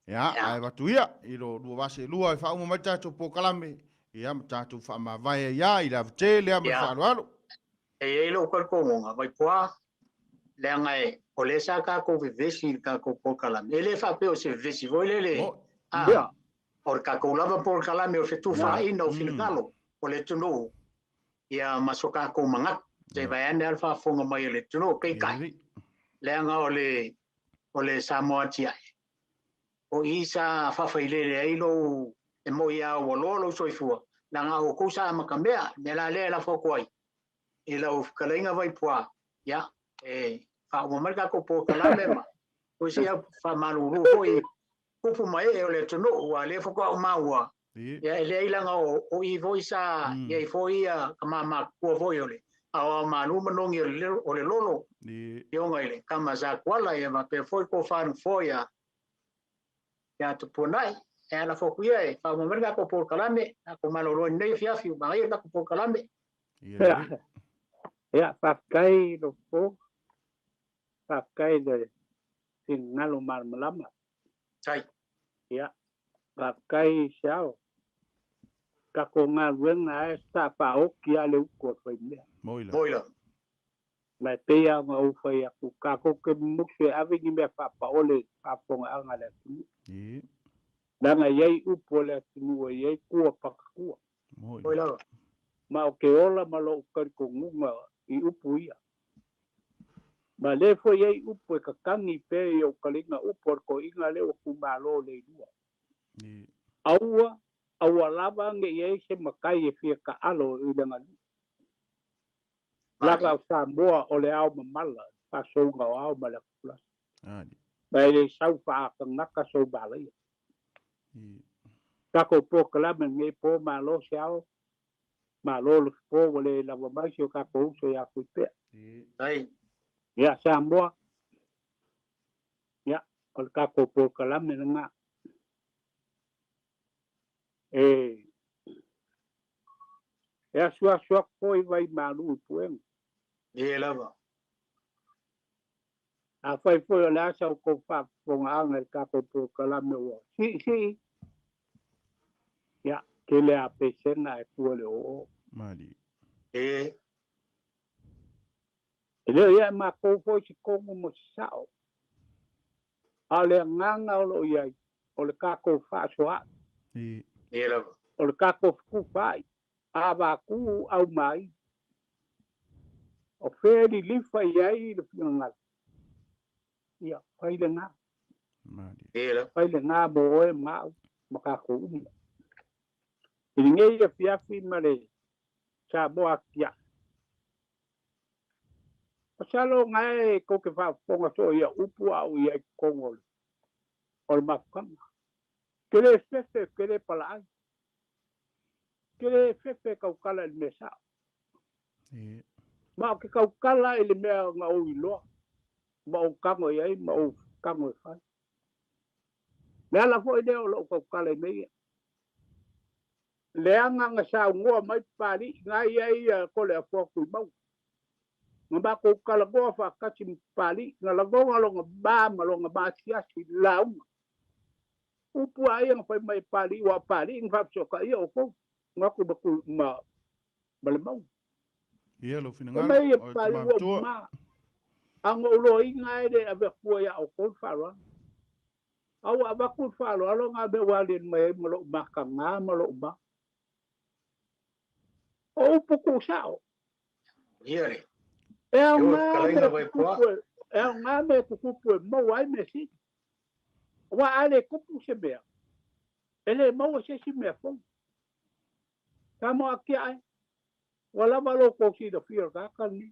Ia, ai watu ia. I lo lua wase lua i wha umamai tato po kalami. Ia tato wha ma vai ia i la vte lea me wha alualo. E lo kalkonga vai poa. Lea ngai. O le sa ka ko vivesi ka ko por kalame. Ele fa pe o se vivesi vo ele. Or ka ko lava por kalame o se tu fa ina o finalo. O le tuno. Ia masoka ko manga. Te vai ane alfa fonga mai le tuno kai kai. Le nga o le Samoa tia. O isa fa fa ile le ilo e mo ia o lolo soifua. La nga o ko sa makamea. Me la le la fo koi. Ila o kalainga vai poa. Ya. O marca ko po kalame ma o sia fa maluru hoi kupu mai e le tono wa le fo ko maua ya le ilanga o i voisa ya i foia kama ko voiole a malu manongi o le lolo yo ngai kama za kwala ya ma pe foi ko fan foia ya tu ponai e la fokuia e fa mo merga ko por kalame ko maloro nei fiafi ba ia ko por kalame ya pakai lo po pakai de sinalo mal malama sai ya pakai sao ka ko ngalwen na sta pa o kia le ko foi me moila ma te ya ma o foi aku ka ko ke mu se ave ni me pa pa ole pa ponga anga le danga yei upo le tinu yei ku pa ku moila ma o ke ola ma lo ka ko ngunga I upu ia ma le foi yei upo ka kangi pe o kalinga upo ko inga le o ku malo le dua aua lava nge yei se makai e fia ka alo I le ngani lava sa moa o le au mamala pa songa o au ma le kulas ma le sau pa ka ngaka so bala ia kako po kalama nge po malo se au malo le po le lava mai se kako so ya kupe ai ya sa moa ya o kako po kalama nga ya sua foi vai malu pueng e lava a foi la sa ko fa ponga ang ka ko po kala me wo si ya ke le a pesena e pu le o mali le ya ma ko foi si ko mo sao ale nganga o ya o le ka ko fa so a e lava o le ka ko ku fai a ba ku au mai o feri lifa yai le pinga ia fai le nga e lava fai le nga bo e ma ka ko I ngai e fiafi mare sa bo akia pasalo ngai ko ke fa ponga so ia upu au ia kongol o ma kama kele fefe kele pala kele fefe ka kala le mesa ma ke ka kala ele me nga o ilo ma o kamo ia ma o kamo fa le la fo ide o lo ka kala me le anga nga sa ngo mai pari ngai ai ko le fo ku mau ngaba ko kala go fa ka chim pali nga la go nga lo nga ba ma lo nga ba sia si lau upu ai nga fa mai pali wa pali nga fa so ka yo ko nga ku ba ku ma bal mau ia lo fina mai ngal o pali tama wa tua ma anga lo I ngai de ave ku ya o ko fa ro au ava ku fa lo nga be wa le mai ma lo ma ka nga ma lo ba o upu ku sao iare é eu uma kalainga vai poa é uma me kupu mo ai me si wa ale kupu se be ele mo se si me fo kamo aqui ai wala malo ko si do fio ka kan ni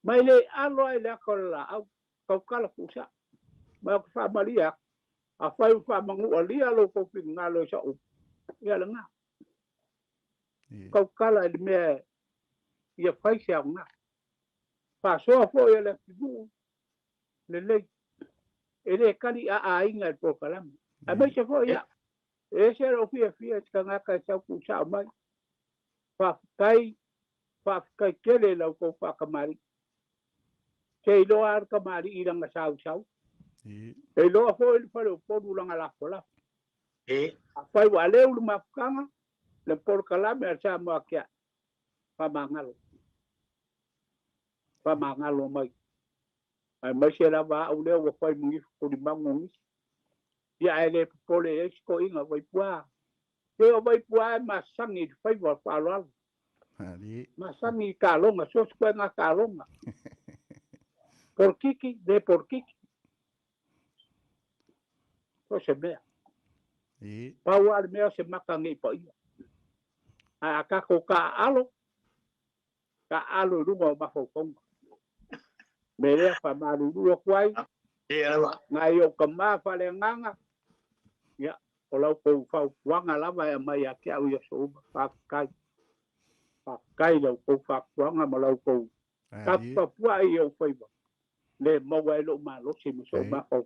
mai le alo ai le ko la au ko kala kusa ma ko fa maria a fa mangu ali alo ko fi ngalo sa u ya la nga ko kala me ia fai se nga pa so fo ele tu le ele kali a inga po kalam a me se fo ya e se ro fia kanga ka sa ku sa mai fa kai kele la ko fa kamari ke lo ar kamari irang sa e lo fo il fa lo po du langa la fola fa wa le u ma kanga le por kalam e sa mo kia fa mangalo mai ai mai se la va u le wo fa mu ko di mangu ya ele pole esko inga vai pua ke o vai pua ma sangi fai va palo ali ma sangi kalonga so skua na kalonga por kiki so se me pa wa me se maka ngi pa ia a ka ko ka alo rungo ma fo kong me le fa ma lu kwai ngai o kama fa le nganga ya o lau ko fa wanga lava e mai ake au ia so fa kai lau ko fa wanga ma lau ko ka pa pua i o fai le mo wa lo ma lo se mo so ba fa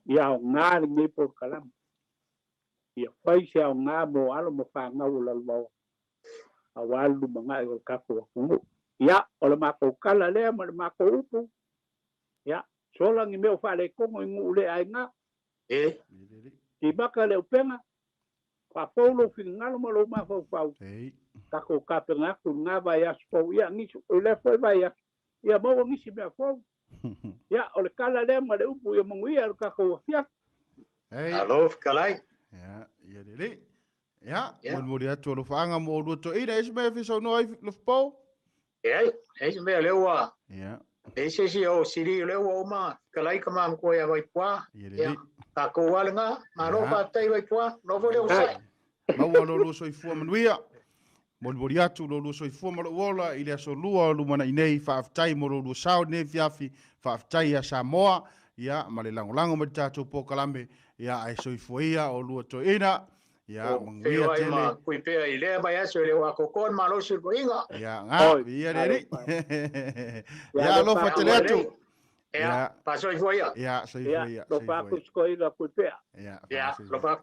ya o ngar ni por kalam ia pai se au ngā mo alo mo whāngau la lo a walu mga i o kako kungu ia o le mako kala lea ma le mako upu ia solangi meo whale kongo i ngu le ai ngā ki maka le upenga whapolo whingalo ma lo ma whau kako kape ngaku ngā vai aspau ia ngisu o le fwoi vai as ia maua ngisi mea fwau ia o le kala lea ma le upu ia mongu ia kako fiak Alo, kalai. Ya, ia dele. Ya, mo dia tu lo fanga mo do to ida is me fi so no lo po. Ya, es me lewa. Ya. Ese si o siri lewa ma, kalai ka mam ko ya vai pua. Ya. Ka ko wal nga, ma ro pa tai vai pua, no vo le usai. Ma wo lo so i fu manuia. Mo dia tu lo so i fu ma lo wola ile so lua lu mana inei fa tai mo lo sao ne fiafi fa tai ya Samoa. Ya, ma le lango ma tatu po kalambe. Ya ai so i fuia o lua to ina. Ya mangia tele. Kui pe i le ba ya so le wa ko kon ma lo sur ko inga. Ya nga ia dele. Ya lo fa tele tu. Ya pa so i fuia. Ya so i fuia. Lo fa ku sko ina kui pe. Ya. Ya lo fa